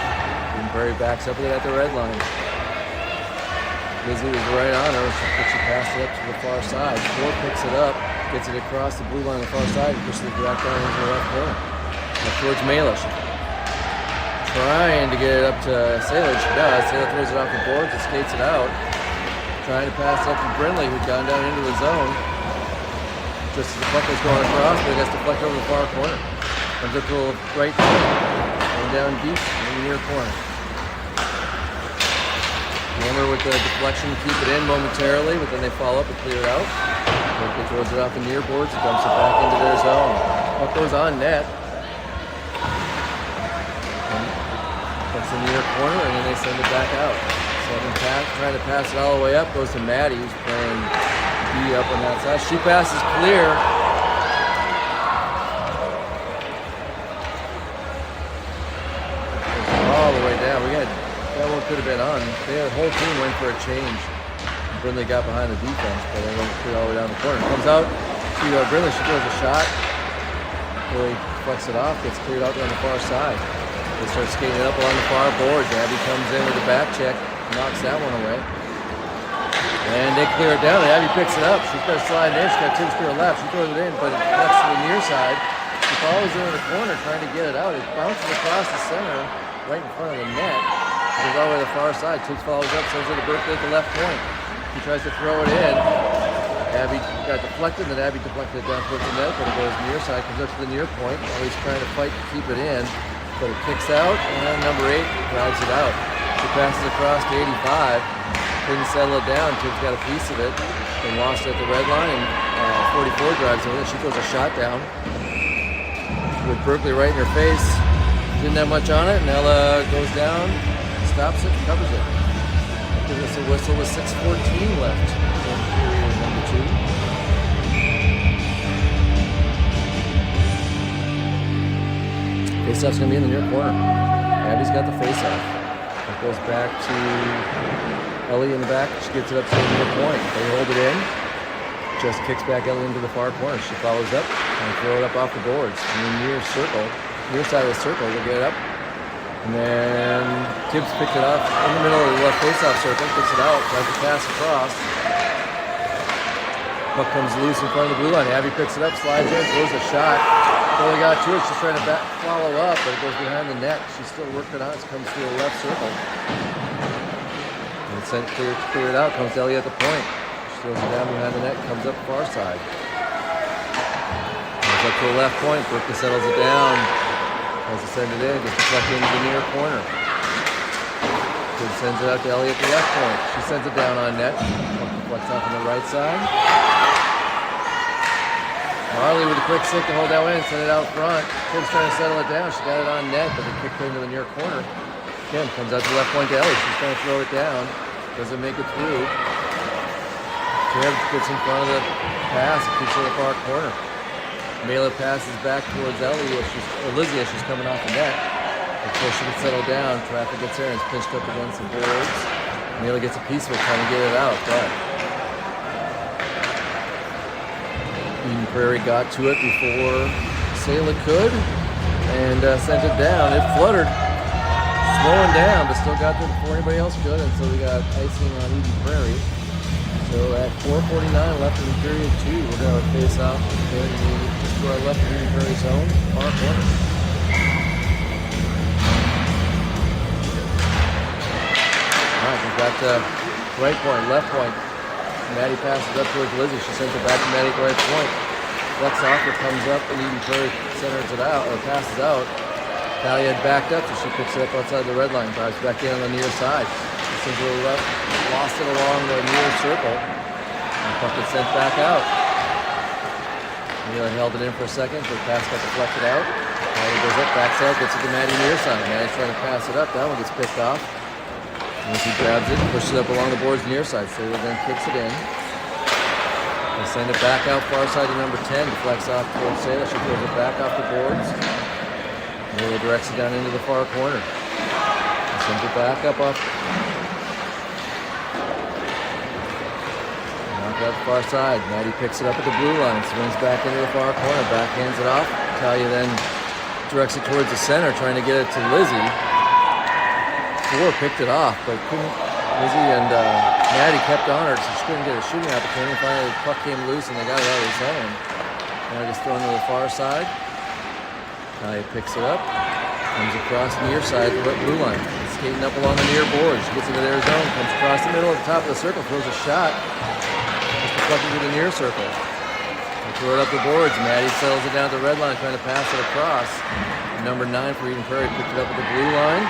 And Prairie backs up with it at the red line. Lizzie was right on her, but she passed it up to the far side. 4 picks it up, gets it across the blue line on the far side, and pushes it back down into the left corner. Up towards Mela. Trying to get it up to Sailor. She does. Sailor throws it off the boards and skates it out. Trying to pass it up to Brindley, who'd gone down into the zone. Just as the puck was going across, but it gets deflected over the far corner. Comes up to the right point, going down deep in the near corner. Hammer with the deflection, keep it in momentarily, but then they follow up and clear it out. Brooklyn throws it off the near boards and dumps it back into their zone. Puck goes on net. Puts in the near corner, and then they send it back out. Trying to pass it all the way up, goes to Maddie, who's playing B up on that side. She passes clear. All the way down. That one could have been on. The whole team went for a change. Brindley got behind the defense, but they went clear all the way down the corner. Comes out to Brindley. She throws a shot. Really flex it off. Gets cleared out on the far side. They start skating it up along the far boards. Abby comes in with a back check. Knocks that one away. And they clear it down. And Abby picks it up. She starts sliding in. She got tips to her left. She throws it in, but it cuts to the near side. She follows into the corner trying to get it out. It bounces across the center right in front of the net. It goes all the way to the far side. Tips follows up, sends it to Berkeley at the left point. He tries to throw it in. Abby got deflected, and then Abby deflected it down towards the net, but it goes near side, comes up to the near point. Always trying to fight to keep it in, but it kicks out, and number 8 drives it out. She passes across to 85. Couldn't settle it down. Tibbs got a piece of it and lost it at the red line. And 44 drives it in. She throws a shot down with Berkeley right in her face. Didn't have much on it, and Ella goes down, stops it, and covers it. Gives us a whistle with 6:14 left in period number 2. Faceoff's going to be in the near corner. Abby's got the faceoff. It goes back to Ellie in the back. She gets it up to the near point. They hold it in. Just kicks back Ellie into the far corner. She follows up and throw it up off the boards. In the near circle, near side of the circle, they'll get it up. And then Tibbs picked it up in the middle of the left faceoff circle, picks it out, tries to pass across. Puck comes loose in front of the blue line. Abby picks it up, slides in, throws a shot. Barely got to it. She's trying to follow up, but it goes behind the net. She's still working on it. It comes through the left circle. And it's sent cleared out. Comes Ellie at the point. She throws it down behind the net, comes up far side. Comes up to the left point. Berkeley settles it down. As it sends it in, gets deflected into the near corner. Kid sends it out to Ellie at the left point. She sends it down on net. Deflects off on the right side. Marley with a quick stick to hold that way and send it out front. Kid's trying to settle it down. She got it on net, but they kicked it into the near corner. Kim comes out to the left point to Ellie. She's trying to throw it down. Doesn't make it through. Kim gets in front of the pass and keeps it in the far corner. Mela passes back towards Ellie or Lizzie as she's coming off the net. Before she can settle down, traffic gets there and it's pinched up against the boards. Mela gets a piece of it trying to get it out, but Eden Prairie got to it before Sayla could and sent it down. It fluttered, slowing down, but still got there before anybody else could, and so we got icing on Eden Prairie. So at 4:49 left in period 2, we're going to face off just to our left of Eden Prairie zone, far corner. All right, we've got right point, left point. Maddie passes up towards Lizzie. She sends it back to Maddie at the right point. Flex offer comes up and Eden Prairie centers it out, or passes out. Talia had backed up, so she picks it up outside the red line, drives back in on the near side. She sends it to the left, lost it along the near circle, and puck gets sent back out. Mila held it in for a second, but the pass got deflected out. Talia goes up, backs out, gets it to Maddie near side. Maddie's trying to pass it up. That one gets picked off. And she grabs it and pushes it up along the boards near side. So then kicks it in. They send it back out far side to number 10. Deflects off towards Sayla. She throws it back off the boards. Mila directs it down into the far corner. And sends it back up off. Knock out the far side. Maddie picks it up at the blue line. Swings back into the far corner. Backhands it off. Talia then directs it towards the center, trying to get it to Lizzie. 4 picked it off, but couldn't. Lizzie and Maddie kept on her, so she couldn't get a shooting opportunity. Finally, the puck came loose and they got it out of the zone. Now just thrown to the far side. Talia picks it up, comes across the near side, the blue line. Skating up along the near boards. She gets into their zone, comes across the middle at the top of the circle, throws a shot. Just deflected to the near circle. They throw it up the boards. Maddie settles it down at the red line, trying to pass it across. Number 9 for Eden Prairie picked it up at the blue line.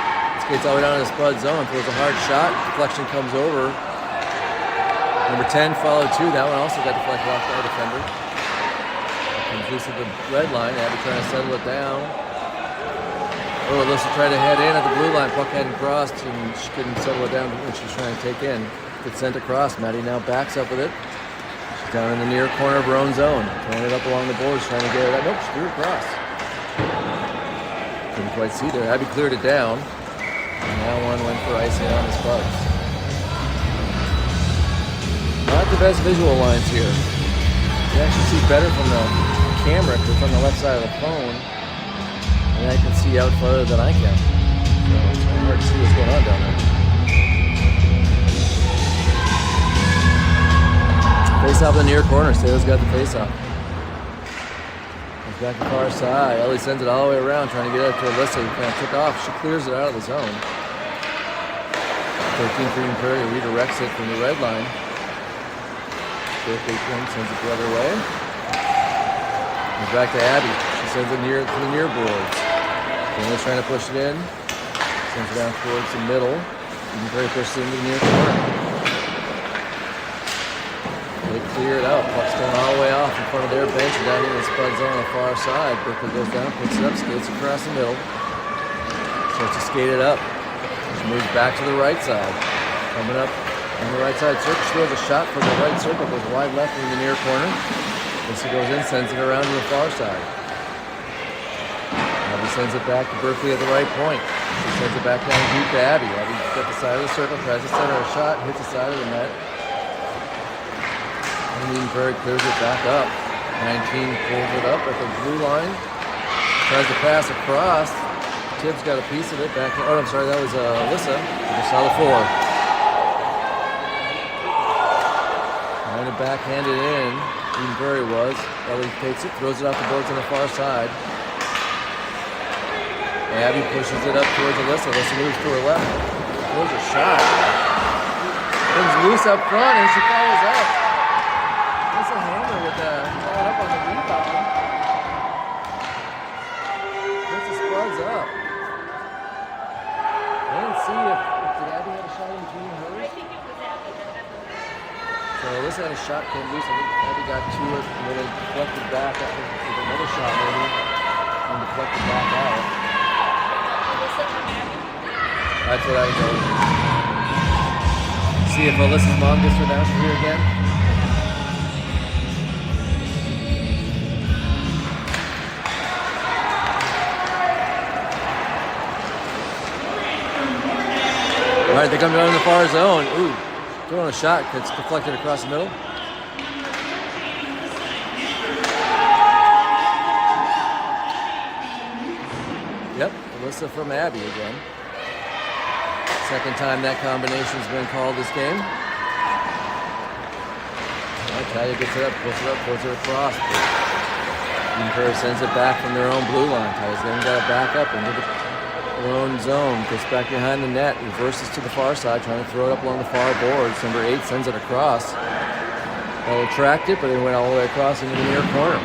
Skates all the way down to the Spuds zone, throws a hard shot. Deflection comes over. Number 10 followed too. That one also got deflected off by a defender. Comes loose at the red line. Abby trying to settle it down. Oh, Alyssa tried to head in at the blue line. Puck hadn't crossed, and she couldn't settle it down when she was trying to take in. Gets sent across. Maddie now backs up with it. She's down in the near corner of her own zone. Throwing it up along the boards, trying to get it out. Nope, she threw it across. Couldn't quite see there. Abby cleared it down. And that one went for icing on the Spuds. Not the best visual lines here. You actually see better from the camera because it's on the left side of the phone. And I can see out farther than I can. So it's kind of hard to see what's going on down there. Face off in the near corner. Sayla's got the face off. Comes back to the far side. Ellie sends it all the way around, trying to get it to Alyssa, who kind of took off. She clears it out of the zone. 13 for Eden Prairie redirects it from the red line. Big point, sends it the other way. Comes back to Abby. She sends it to the near boards. Daniel's trying to push it in. Sends it down towards the middle. Eden Prairie pushes it into the near corner. They clear it out. Puck's going all the way off in front of their bench and down into the Spuds zone on the far side. Berkeley goes down, picks it up, skates across the middle. Starts to skate it up. She moves back to the right side. Coming up on the right side circle. She throws a shot from the right circle, goes wide left in the near corner. As she goes in, sends it around to the far side. Abby sends it back to Berkeley at the right point. She sends it back down deep to Abby. Abby got the side of the circle, tries to center a shot, hits the side of the net. And Eden Prairie clears it back up. 19 pulls it up at the blue line. Tries to pass across. Tibbs got a piece of it back. Oh, I'm sorry, that was Alyssa. We just saw the 4. Trying to backhand it in. Eden Prairie was. Ellie takes it, throws it off the boards on the far side. Abby pushes it up towards Alyssa. Alyssa moves to her left. Throws a shot. Comes loose up front and she follows up. That's a hammer with that. Following up on the rebound. Puts the Spuds up. I didn't see if did Abby have a shot in between hers? I think it was Abby that had the shot. So Alyssa had a shot, came loose. I think Abby got to it and then it deflected back up with another shot maybe. And deflected back out. That's what I go. See if Alyssa's mom gets her down here again. All right, they come down in the far zone. Ooh, throwing a shot. It's deflected across the middle. Yep, Alyssa from Abby again. Second time that combination's been called this game. Talia gets it up, pulls it across. Eden Prairie sends it back from their own blue line. Talia's then got it back up into their own zone. Gets back behind the net, reverses to the far side, trying to throw it up along the far boards. Number 8 sends it across. They'll attract it, but it went all the way across into the near corner.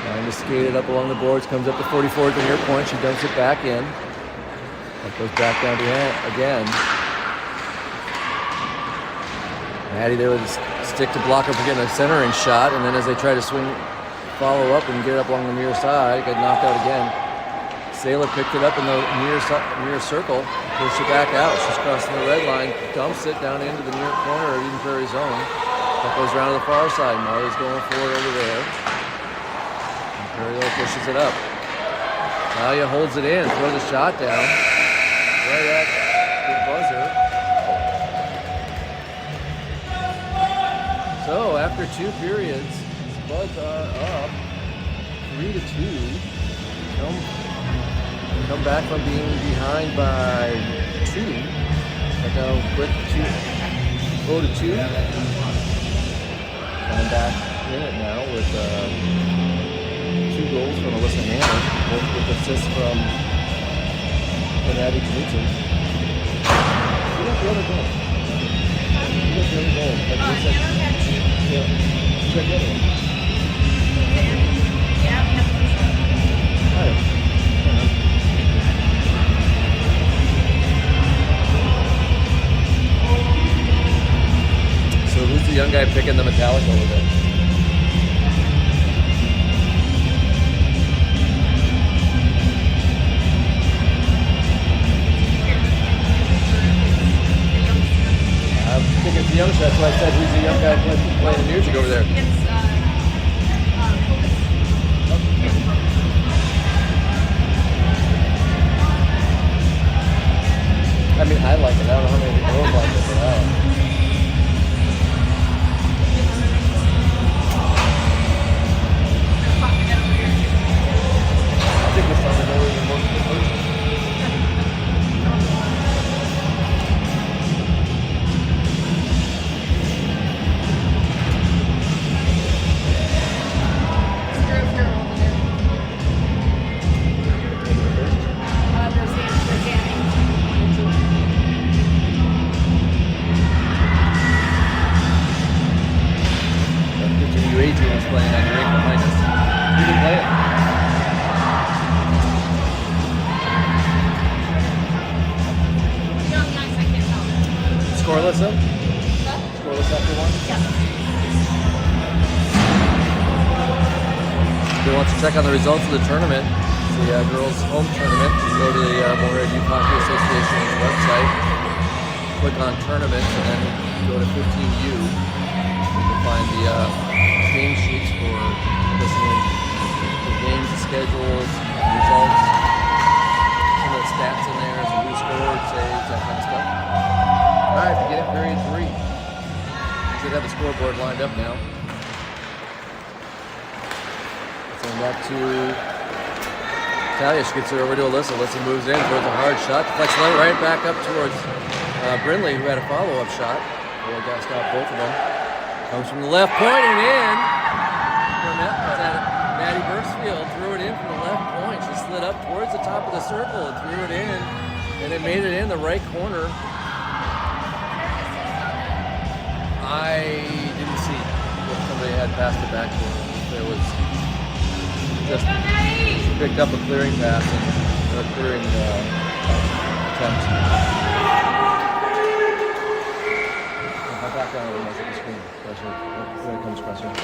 Trying to skate it up along the boards, comes up to 44 at the near point. She dumps it back in. That goes back down again. Maddie there with a stick to block her from getting a centering shot, and then as they try to swing, follow up and get it up along the near side, got knocked out again. Sayla picked it up in the near circle, pushed it back out. She's crossing the red line, dumps it down into the near corner of Eden Prairie zone. That goes around to the far side. Marley's going forward over there. Prairie pushes it up. Talia holds it in, throws a shot down. Right at the buzzer. So after 2 periods, Spuds are up 3-2. Come back from being behind by leading. Right now, quick 0-2. Coming back in it now with 2 goals from Alyssa Hammer, both with assists from Abby Knutson. You got the other goal. You got the other goal. Hammer had 2. Yeah. Check the other one. Yeah, we have 3. All right. So who's the young guy picking the metallic over there? I'm thinking it's the young shot, that's why I said who's the young guy playing the music over there. It's I mean, I like it. I don't know how many girls like it, but I don't. I think this time I know even more than the first. Adrian is playing on the rink behind us. You can play it. Scoreless up? Scoreless after one? Yeah. If you want to check on the results of the tournament, it's the girls' home tournament. You go to the Montreal Youth Hockey Association's website, click on tournaments, and then go to 15U. You can find the game sheets for listening to games, schedules, results, some of the stats in there, some who scored, saves, that kind of stuff. All right, beginning period 3. Should have the scoreboard lined up now. Send back to Talia. She gets it over to Alyssa. Alyssa moves in, throws a hard shot, deflects right back up towards Brindley, who had a follow-up shot. Well, got to stop both of them. Comes from the left point and in. Maddie Burksfield threw it in from the left point. She slid up towards the top of the circle and threw it in. And it made it in the right corner. I didn't see what somebody had passed it back to her. There was just picked up a clearing pass and a clearing attempt. Back down a little bit the screen. When it comes across here.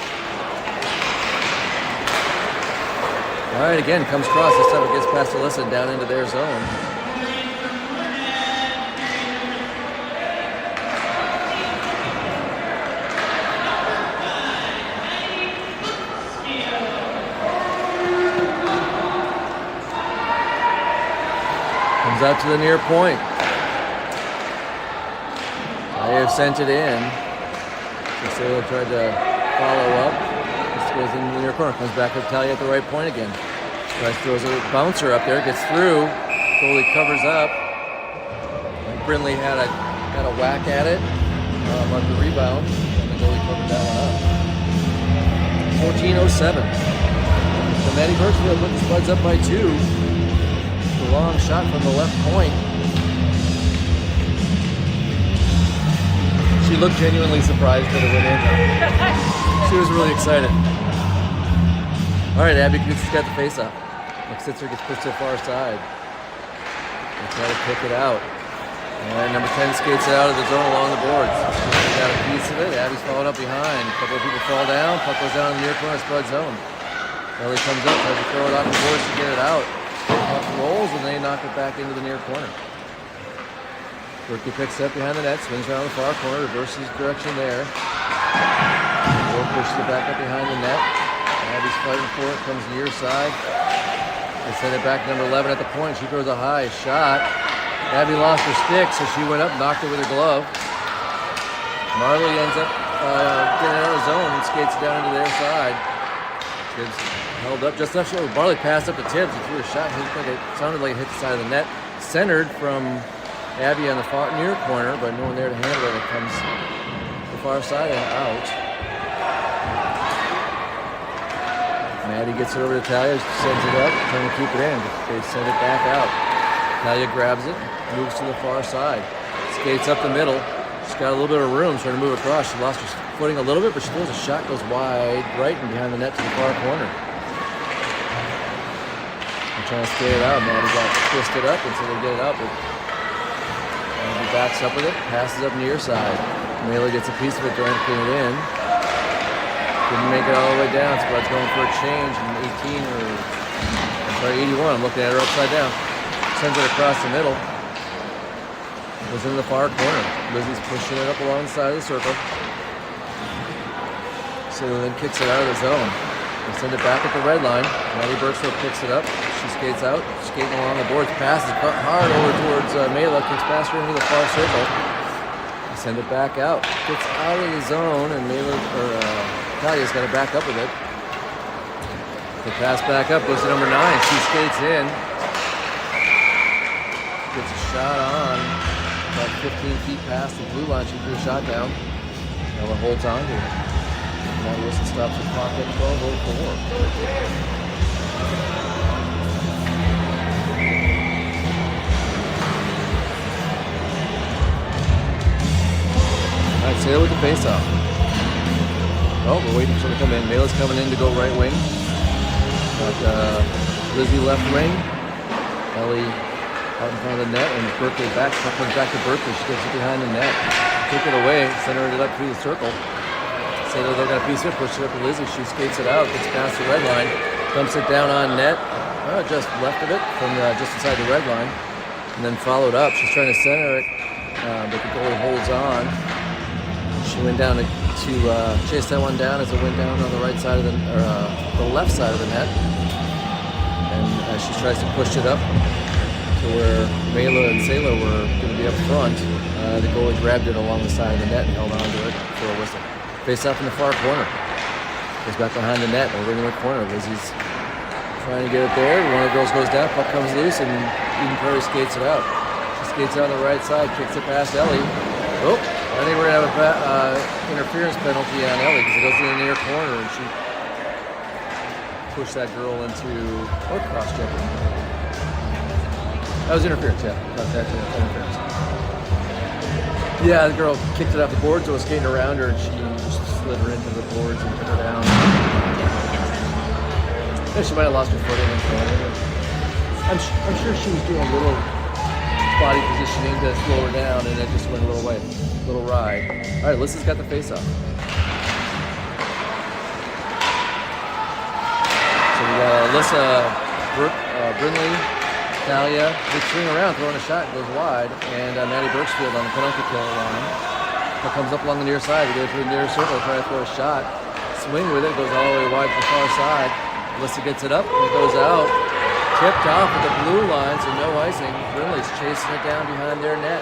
All right, again, comes across. This time it gets past Alyssa down into their zone. Comes out to the near point. They have sent it in. Cecilia tried to follow up. This goes in the near corner. Comes back to Talia at the right point again. Bryce throws a bouncer up there. Gets through. Goalie covers up. Brindley had a whack at it on the rebound. And the goalie covered that one up. 14:07. So Maddie Burksfield put the Spuds up by 2. A long shot from the left point. She looked genuinely surprised that it went in. She was really excited. All right, Abby Knut's got the face-off. McSitzer gets pushed to the far side. They try to pick it out. And number 10 skates it out of the zone along the boards. She got a piece of it. Abby's followed up behind. A couple of people fall down. Puck goes down in the near corner, Spud zone. Ellie comes up, tries to throw it off the boards to get it out. Puck rolls, and they knock it back into the near corner. Berkey picks up behind the net, swings around the far corner, reverses direction there. Will pushes it back up behind the net. Abby's fighting for it, comes near side. They send it back to number 11 at the point. She throws a high shot. Abby lost her stick, so she went up, knocked it with her glove. Marley ends up getting out of the zone and skates down into their side. Tibbs held up just enough. Marley passed up to Tibbs and threw a shot. It sounded like it hit the side of the net. Centered from Abby on the far near corner, but no one there to handle it. It comes to the far side and out. Maddie gets it over to Talia, sends it up, trying to keep it in. They send it back out. Talia grabs it, moves to the far side, skates up the middle. She's got a little bit of room, trying to move across. She lost her footing a little bit, but she throws a shot, goes wide, right and behind the net to the far corner. They're trying to skate it out. Maddie got twisted up until they get it up. But he backs up with it, passes up near side. Mela gets a piece of it, trying to clean it in. Didn't make it all the way down. Spuds going for a change in 81. I'm looking at her upside down. Sends it across the middle. Was in the far corner. Lizzie's pushing it up along the side of the circle. So then kicks it out of the zone. They send it back at the red line. Maddie Birchfield picks it up. She skates out, skating along the boards, passes hard over towards Mela, kicks past her into the far circle. They send it back out. Gets out of the zone, and Talia's got to back up with it. The pass back up goes to number 9. She skates in. Gets a shot on. About 15 feet past the blue line, she threw a shot down. Ella holds on to it. Now Wilson stops the clock at 12:04. All right, Sailor with the face-off. Oh, we're waiting for them to come in. Mela's coming in to go right wing. Got Lizzie left wing. Ellie out in front of the net, and Berkeley back. Comes back to Berkeley. She gets it behind the net. Took it away, centered it up through the circle. Sailor they got a piece of it, pushed it up to Lizzie. She skates it out, gets past the red line, dumps it down on net. Just left of it from just inside the red line, and then followed up. She's trying to center it, but the goalie holds on. She went down to chase that one down as it went down on the right side of the left side of the net, and she tries to push it up to where Mela and Sailor were going to be up front. The goalie grabbed it along the side of the net and held on to it for a whistle. Face off in the far corner. Goes back behind the net, over in the corner. Lizzie's trying to get it there. One of the girls goes down, puck comes loose, and Eden Prairie skates it out. She skates it on the right side, kicks it past Ellie. Oh, I think we're going to have an interference penalty on Ellie because it goes in the near corner, and she pushed that girl into cross-checking. That was interference, yeah. That's interference. Yeah, the girl kicked it off the boards, so was skating around her, and she just slid her into the boards and took her down. Yeah, she might have lost her footing and so on. I'm sure she was doing a little body positioning to slow her down, and it just went a little way, a little ride. All right, Alyssa's got the face-off. So we got Alyssa, Brindley, Talia, they swing around, throwing a shot, goes wide, and Maddie Birchfield on the penalty kill line. It comes up along the near side, we go through the near circle, try to throw a shot, swing with it, goes all the way wide to the far side. Alyssa gets it up, and it goes out, tipped off at the blue line, so no icing. Brindley's chasing it down behind their net.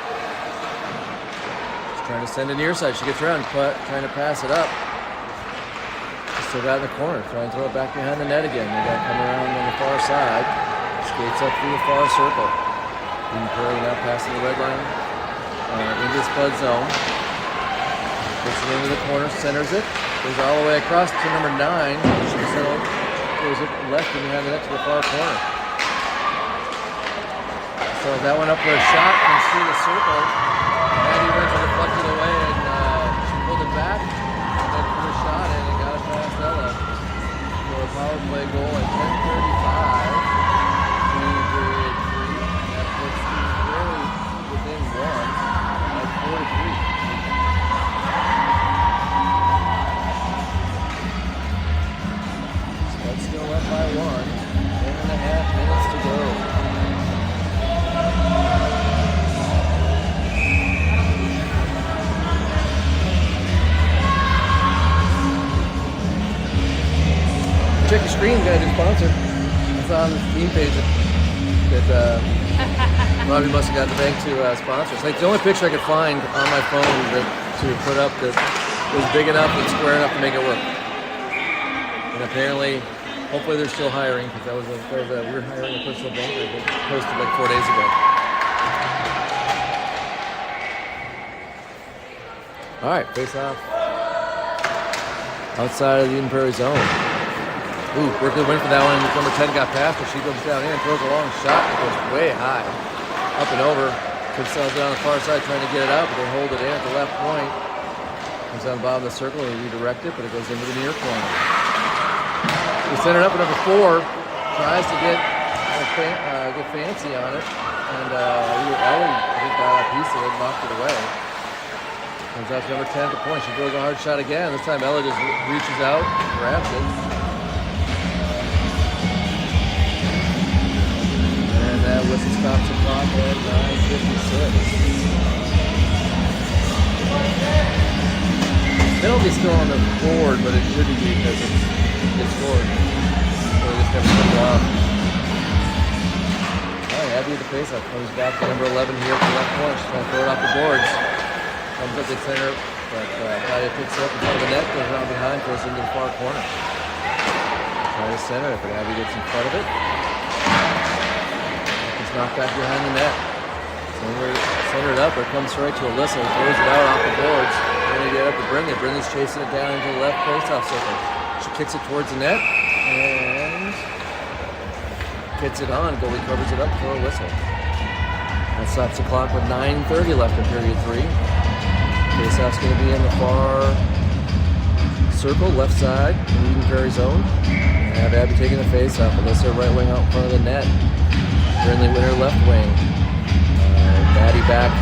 She's trying to send it near side, she gets around, trying to pass it up. She's still got in the corner, trying to throw it back behind the net again. They got to come around on the far side. Skates up through the far circle. Eden Prairie now passing the red line into the Spud zone. Puts it into the corner, centers it, goes all the way across to number 9. She goes left and behind the net to the far corner. So that went up for a shot, comes through the circle. Maddie went to deflect it away, and she pulled it back, and then put a shot in and got it past Ella. For a power play goal at 10:35. By 1.5 minutes to go. Check your screen, guys, your sponsor. It's on the team page that Robbie must have got the bank to sponsor. It's like the only picture I could find on my phone to put up that was big enough and square enough to make it work. And apparently, hopefully they're still hiring, because we were hiring a personal banker that posted like 4 days ago. All right, face off. Outside of the Eden Prairie zone. Ooh, Berkeley went for that one. Number 10 got past her. She goes down in, throws a long shot. It goes way high. Up and over. Tips sells it on the far side trying to get it out, but they hold it in at the left point. Comes down the bottom of the circle and redirect it, but it goes into the near corner. We send it up at number 4. Tries to get fancy on it. And Ellie, I think, got a piece of it, knocked it away. Comes out to number 10 at the point. She throws a hard shot again. This time Ella just reaches out, grabs it. And that whistle stops the clock at 9:56. Penalty still on the board, but it shouldn't be because it's scored. So they just never put it off. All right, Abby with the faceoff comes back to number 11 here at the left point. She's going to throw it off the boards. Comes up the center, but Talia picks it up in front of the net, goes around behind, throws it into the far corner. Try to center it, but Abby gets in front of it. It's knocked back behind the net. Center it up, or it comes right to Alyssa, throws it out off the boards. Trying to get up to Brendan. Brendan's chasing it down into the left faceoff circle. She kicks it towards the net, and gets it on. Goalie covers it up for a whistle. That stops the clock with 9:30 left in period 3. Faceoff's going to be in the far circle, left side, in the Eden Prairie zone. And have Abby taking the faceoff. Alyssa right wing out in front of the net. Brinley Winter left wing. Maddie back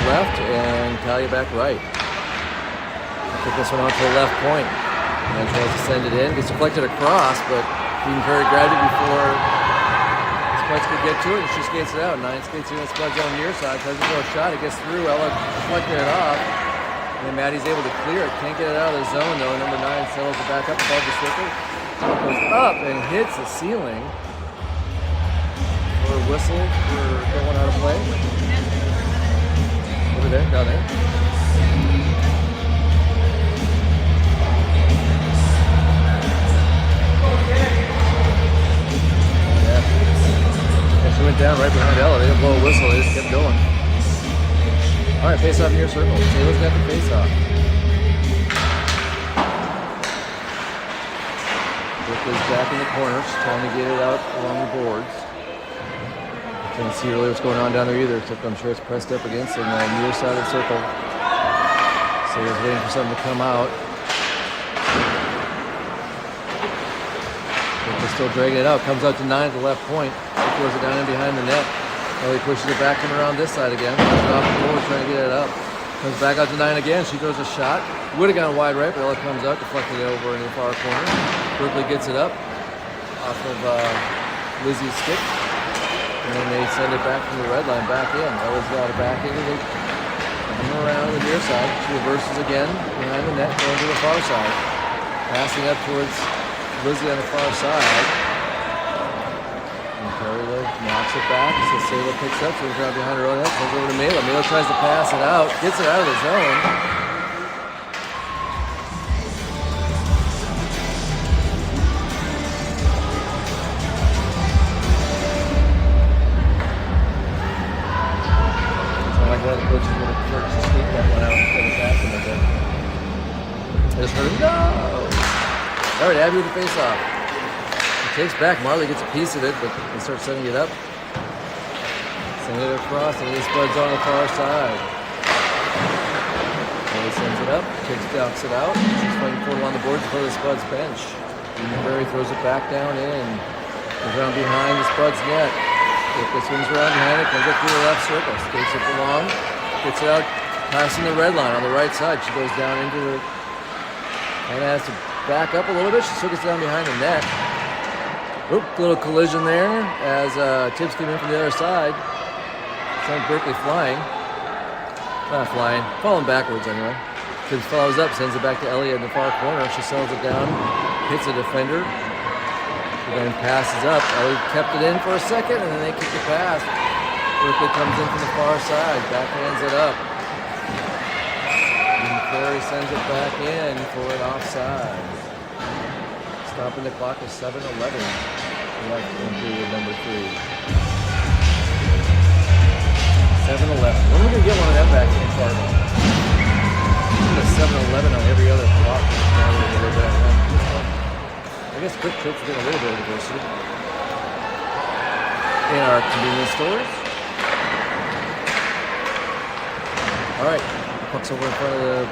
left and Talia back right. Kick this one out to the left point. And tries to send it in. Gets deflected across, but Eden Prairie grabbed it before Spuds could get to it, and she skates it out. 9 skates in the Spuds zone near side. Tries to throw a shot. It gets through. Ella deflected it off. And then Maddie's able to clear it. Can't get it out of the zone, though. Number 9 settles it back up above the circle. It goes up and hits the ceiling. For a whistle for going out of play. Over there, down there. She went down right behind Ella. They didn't blow a whistle. They just kept going. All right, face off near circle. Taylor's got the face off. Brooklyn's back in the corner. She's trying to get it out along the boards. Can't see really what's going on down there either, except I'm sure it's pressed up against the near side of the circle. Taylor's waiting for something to come out. Brooklyn's still dragging it out. Comes out to 9 at the left point. Throws it down in behind the net. Ellie pushes it back, coming around this side again. Pushes it off the board, trying to get it up. Comes back out to 9 again. She throws a shot. Would have gone wide right, but Ella comes out, deflecting it over in the far corner. Berkeley gets it up off of Lizzie's stick. And then they send it back from the red line back in. Ella's got it back into the coming around the near side. She reverses again behind the net, going to the far side. Passing up towards Lizzie on the far side. Prairie knocks it back. So Sayla picks up, throws around behind her own head, comes over to Mela. Mela tries to pass it out, gets it out of the zone. It's not like one of the coaches would have tried to sneak that one out instead of passing it. I just heard, no! All right, Abby with the face off. Takes back. Marley gets a piece of it, but they start setting it up. Sending it across, and it Spuds on the far side. Marley sends it up, knocks it out. She's fighting for it on the boards for the Spuds bench. Prairie throws it back down in. Goes around behind the Spuds net. It swings around behind it, comes up through the left circle, skates it along, gets it out, passing the red line on the right side. She goes down into the, and has to back up a little bit. She still gets down behind the net. Oop, little collision there as Tibbs came in from the other side. Sent Berkeley flying. Not flying, falling backwards anyway. Tibbs follows up, sends it back to Elliot in the far corner. She settles it down, hits a defender, then passes up. Elliot kept it in for a second, and then they kick the pass. Berkeley comes in from the far side, backhands it up. And Prairie sends it back in for an offside. Stopping the clock is 7:11 left in period number 3. 7:11. When are we going to get one of them back in Fargo? a 7-Eleven on every other block. I guess Quick Trip's getting a little bit of diversity in our convenience stores. All right, puck's over in front of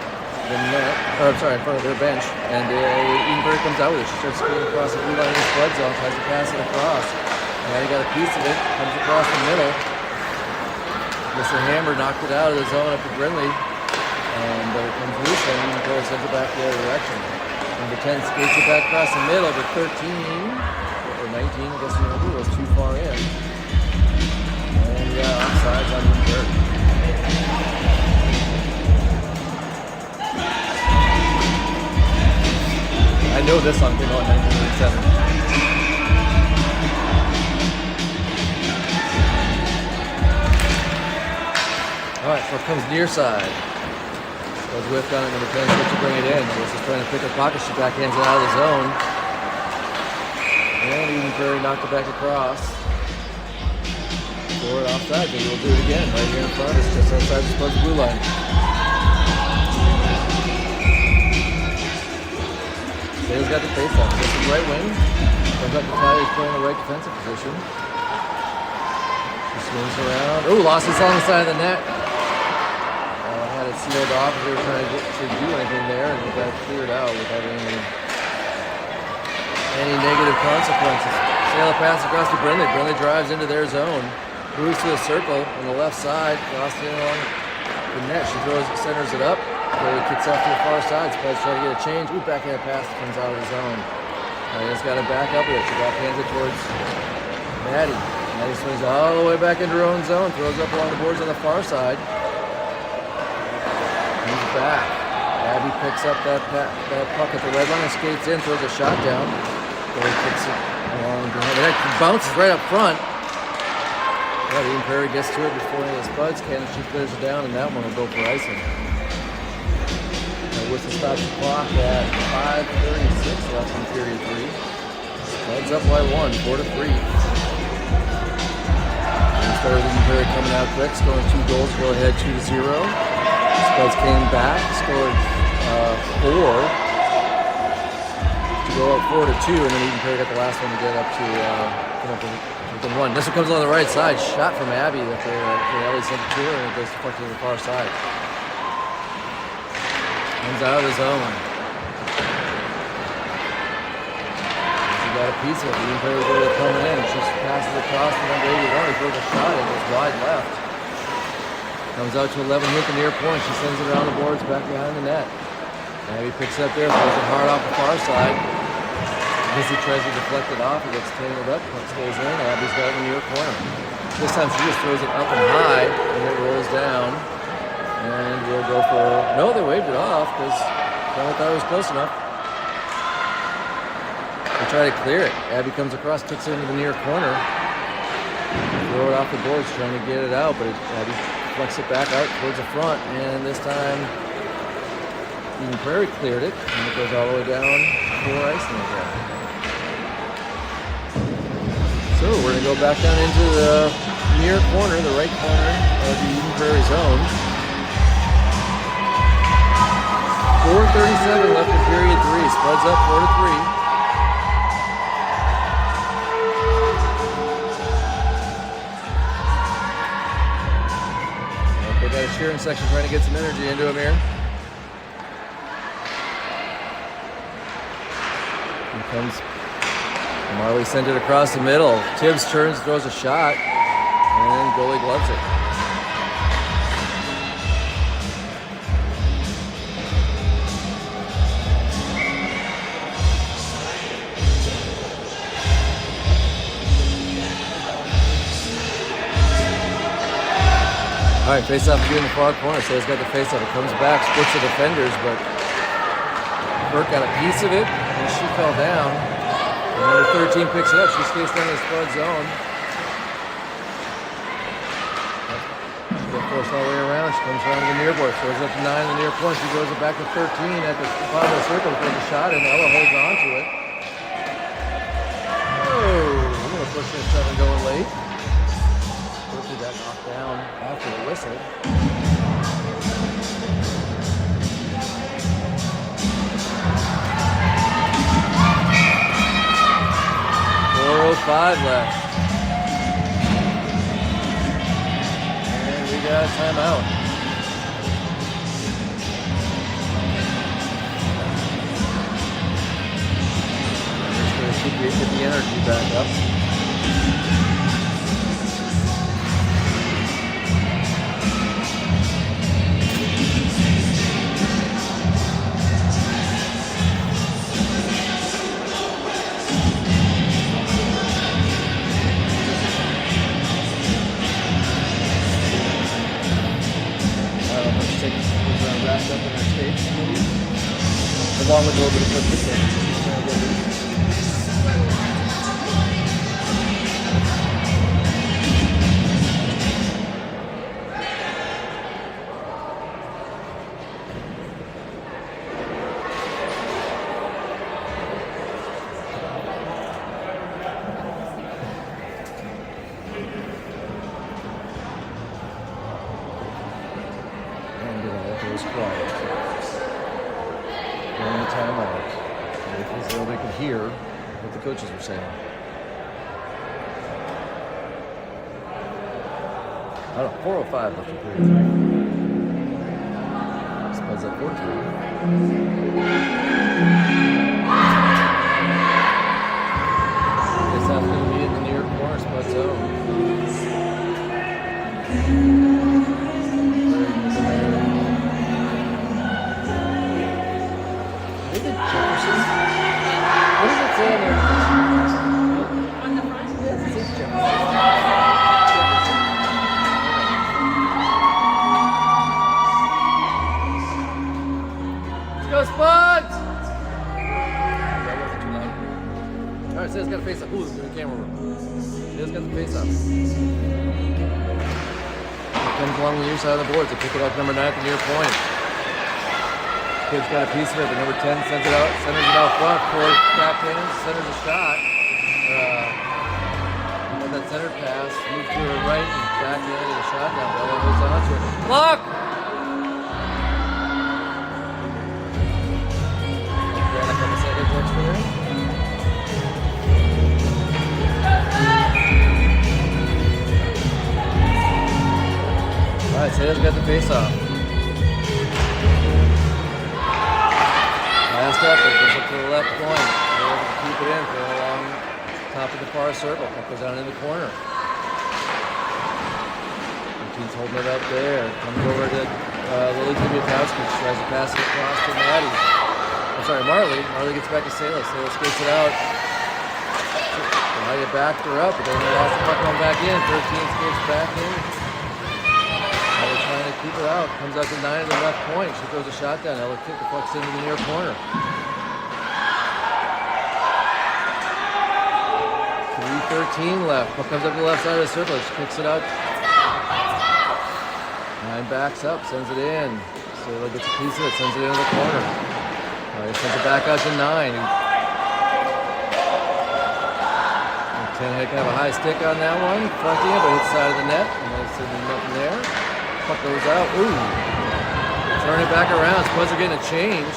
the net, or I'm sorry, in front of their bench, and Edenberg comes out with it. She starts skating across the blue line in the Spud zone, tries to pass it across. And he got a piece of it, comes across the middle. Mr. Hammer knocked it out of the zone up to Brindley, but it comes loose and Edenberg sends it back the other direction. Number 10 skates it back across the middle, but 13, or 19, I guess you remember, was too far in. And offsides on Edenberg. I know this song came out in 1987. All right, so it comes near side. Goes whipped on it, number 10, starts to bring it in. This is trying to pick her pocket. She backhands it out of the zone. And even Prairie knocked it back across. Forward offside, maybe we'll do it again. Right here in front of us, just outside the Spuds blue line. Dale's got the face off. This is right wing. Comes up to Tyler, he's playing the right defensive position. He swings around. Oh, lost this on the side of the net. Had it sealed off as they were trying to do anything there, and it got cleared out without any negative consequences. Sailor pass across to Brindley. Brindley drives into their zone. Moves to the circle on the left side. Lost it along the net. She centers it up. Prairie kicks off to the far side. Spuds trying to get a change. Ooh, backhand pass comes out of the zone. He's got to back up with it. She backhands it towards Maddie. Maddie swings all the way back into her own zone. Throws up along the boards on the far side. He's back. Abby picks up that puck at the red line and skates in. Throws a shot down. Prairie kicks it along behind the net. Bounces right up front. Even Prairie gets to it before any of the Spuds can. She clears it down, and that one will go for icing. Whistle stops the clock at 5:36 left in period 3. Spuds up by 1, 4-3. Started with Prairie coming out quick, scoring 2 goals, go ahead 2-0. Spuds came back, scored 4 to go up 4-2, and then even Prairie got the last one to get up to come up within 1. This one comes on the right side, shot from Abby after Ellie sent it to her, and it goes to the far side. Comes out of the zone. She got a piece of it. Even Prairie was coming in. She passes across to number 81. He throws a shot in. It's wide left. Comes out to 11 hit the near point. She sends it around the boards back behind the net. Abby picks it up there. Throws it hard off the far side. Missy tries to deflect it off. It gets tangled up. Puck stays in. Abby's got it in the near corner. This time she just throws it up and high, and it rolls down. And we'll go for... No, they waved it off because I thought it was close enough. They try to clear it. Abby comes across, kicks it into the near corner. Throw it off the boards, trying to get it out, but Abby flex it back out towards the front. And this time, even Prairie cleared it, and it goes all the way down for icing again. So we're going to go back down into the near corner, the right corner of the Eden Prairie zone. 4:37 left in period 3. Spuds up 4-3. They got a cheering section trying to get some energy into them here. Here comes Marley, sent it across the middle. Tibbs turns, throws a shot, and goalie gloves it. All right, face-off in the far corner. Say's got the face-off. It comes back, splits the defenders, but Burke got a piece of it, and she fell down. And number 13 picks it up. She skates down the Spud zone. She got forced all the way around. She comes around to the near board. Throws up to 9 in the near corner. She goes it back to 13 at the bottom of the circle. Throws a shot, and Ella holds on to it. Oh, we're going to push this 7 going late. Got knocked down after the whistle. 4:05 left. And we got a timeout. Just gonna get the energy back up. Wrapped up in our skates, along with a little bit of cookies. Quiet. During the timeout. As though they could hear what the coaches were saying. I don't know, 4:05 left in period 3. Spuds up 4-3. Guess that's going to be in the near corner, Spuds zone. What does it say in there? On the front? Yes, it says Jefferson. Let's go, Spuds! That wasn't too loud. Alright, Say's got a face up. Ooh, in the camera room. Say's got the face up. Comes along the near side of the board to pick it up number 9 at the near point. Kid's got a piece of it, but number 10 sends it out, centers it out front for backhands, centers a shot. Let that center pass, move to her right and backhand and a shot down. Bella holds on to it. Block! Again, a couple second touch for there. Alright, Say's got the face off. Last up, it goes up to the left point. They're able to keep it in, throw it along top of the far circle. Puck goes down in the corner. Team's holding it up there. Comes over to Lily Tibiatowski. She tries to pass it across to Maddie. I'm sorry, Marley. Marley gets back to Salas. Salas skates it out. Now you backed her up, but then they lost the puck going back in. 13 skates back in. Now they're trying to keep her out. Comes out to 9 at the left point. She throws a shot down. Ella kick the puck's into the near corner. 3:13 left. Puck comes up to the left side of the circle. She kicks it out. 9 backs up, sends it in. So Ella gets a piece of it, sends it into the corner. Sends it back out to 9. And 10 had kind of a high stick on that one. Fronting it, but hits the side of the net. And there's nothing there. Puck goes out. Ooh. Turn it back around. Spuds are getting a change.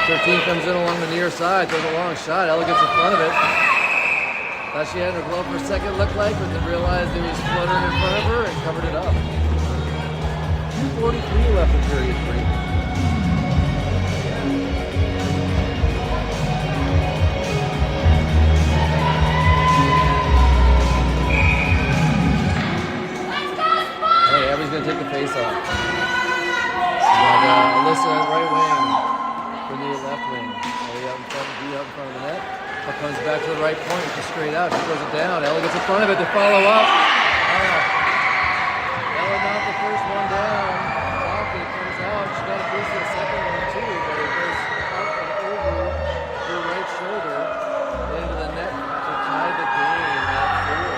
13 comes in along the near side. Throws a long shot. Ella gets in front of it. Thought she had her glove for a second, looked like, but then realized it was fluttering in front of her and covered it up. 2:43 left in period 3. Hey, Abby's going to take the face off. Alyssa right wing, Brittany left wing. Ellie out in front, B out in front of the net. Puck comes back to the right point, just straight out. She throws it down. Ella gets in front of it to follow up. Ella knocked the first one down. It comes out. She got a piece of the second one too, but it goes out and over her right shoulder into the net to tie the game at 4.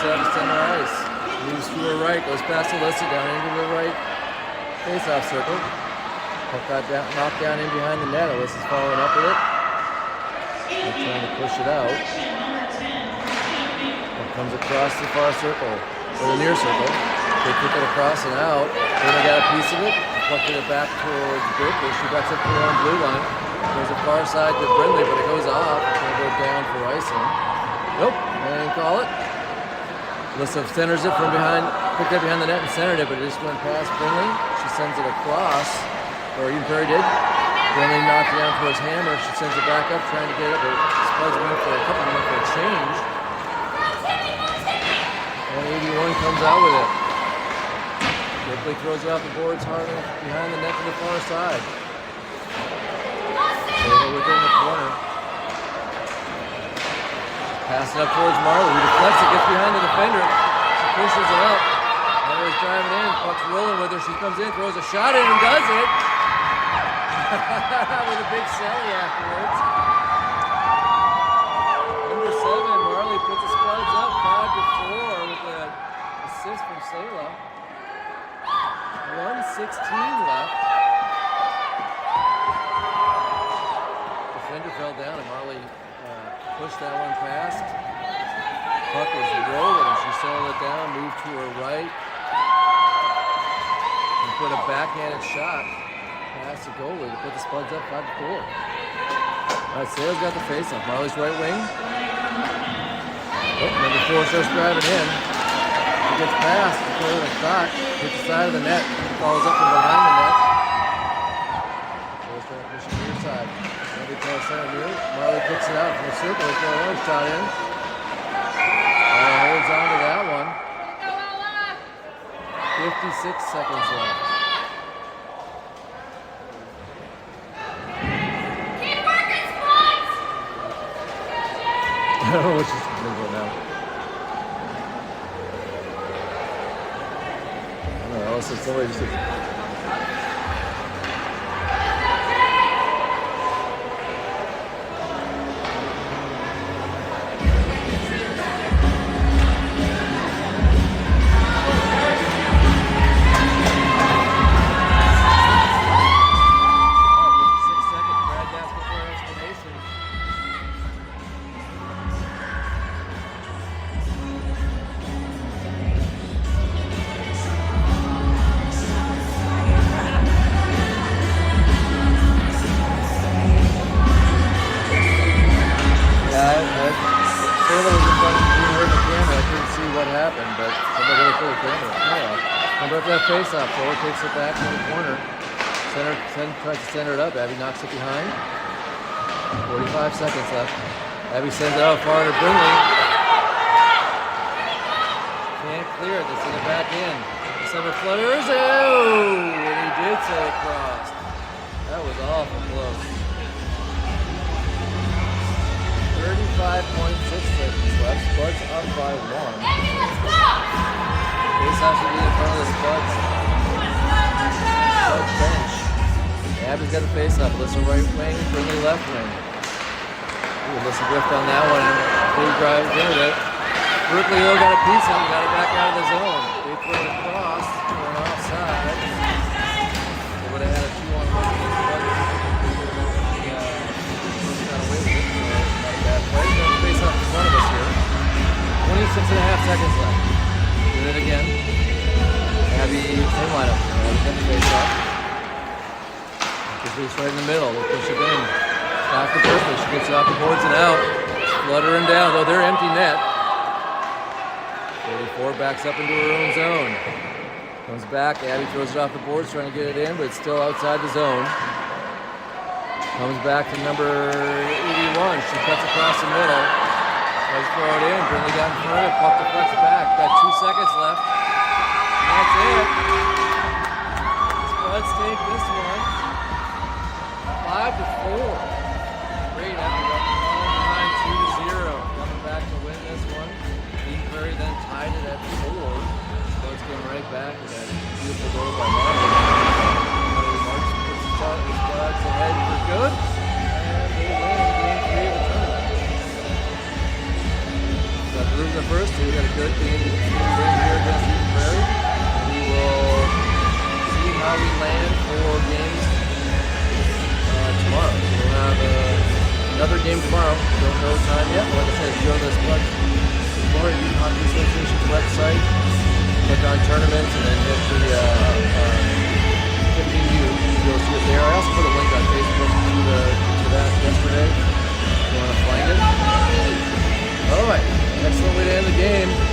it out to center ice. Moves to her right, goes past Alyssa down into the right face-off circle. Puck got down, knocked down in behind the net. Alyssa's following up with it. They're trying to push it out. It comes across the far circle, or the near circle. They kick it across and out. Then they got a piece of it. Plucked it back towards Berkeley. She backs up to her own blue line. There's a far side to Brindley, but it goes off. It's going to go down for icing. Nope, they didn't call it. Alyssa centers it from behind, picked it behind the net and centered it, but it just went past Brindley. She sends it across, or even Prairie did. Brindley knocked it down towards Hammer. She sends it back up, trying to get it, but Spuds went for a couple of them for a change. And 81 comes out with it. Ripley throws it off the boards hard behind the net to the far side. Taylor within the corner. Pass it up towards Marley, who deflects it, gets behind the defender. She pushes it up. Marley's driving in, puck's rolling with her. She comes in, throws a shot in, and does it. With a big sally afterwards. Number 7, Marley puts the Spuds up 5-4 with an assist from Sayla. 1:16 left. Defender fell down, and Marley pushed that one past. Puck was rolling and she settled it down, moved to her right, and put a backhanded shot past the goalie to put the Spuds up 5-4. Alright, Sayle's got the face off. Marley's right wing. Oh, number 4 starts driving in. He gets past, throws a shot, hits the side of the net, follows up from behind the net. Sayle's trying to push it to your side. Marley kicks it out from the circle. They throw another shot in. Holds on to that one. 56 seconds left. Keep working, Spuds! I don't know what she's going to go now. I don't know. So somebody just. Face off, Fuller takes it back to the corner. Tries to center it up. Abby knocks it behind. 45 seconds left. Abby sends it out far to Brindley. Can't clear it. They send it back in. The center flutters. Oh! And he did say it crossed. That was awful close. 35.6 seconds left. Spuds up by 1. Face off should be in front of the Spuds bench. Abby's got the face off. Alyssa right wing, Brindley left wing. Ooh, Alyssa whiffed on that one and big drive into it. Berkeley though got a piece of it, got it back out of the zone. They throw it across for an offside. They would have had a 2-on-1 against Spuds. Got away with it, so not a bad play. Got the face off in front of us here. 26.5 seconds left. Did it again. Abby, same lineup. Abby got the face off. She's right in the middle. We'll push it in. Back to Berkeley. She gets it off the boards and out. Fluttering down, though they're empty net. 44 backs up into her own zone. Comes back. Abby throws it off the boards, trying to get it in, but it's still outside the zone. Comes back to number 81. She cuts across the middle. Tries to throw it in. Brindley got in front of it. Puck deflects back. Got 2 seconds left. And that's it. Spuds take this one. 5-4. Great after behind 2-0. Coming back to win this one. Prairie then tied it at 4. Spuds came right back with that beautiful goal by Marley. March puts the shot with Spuds ahead for good. And they win game 3 of the tournament. So that moves the first. We got a good game win here against Eaton Prairie. We will see how we land for games tomorrow. So we'll have another game tomorrow. Don't know time yet. But like I said, if you go to the Spuds Florida Hockey Association's website, click on tournaments, and then hit the 15U. You'll see it there. I also put a link on Facebook to that yesterday. If you want to find it. All right. Excellent way to end the game.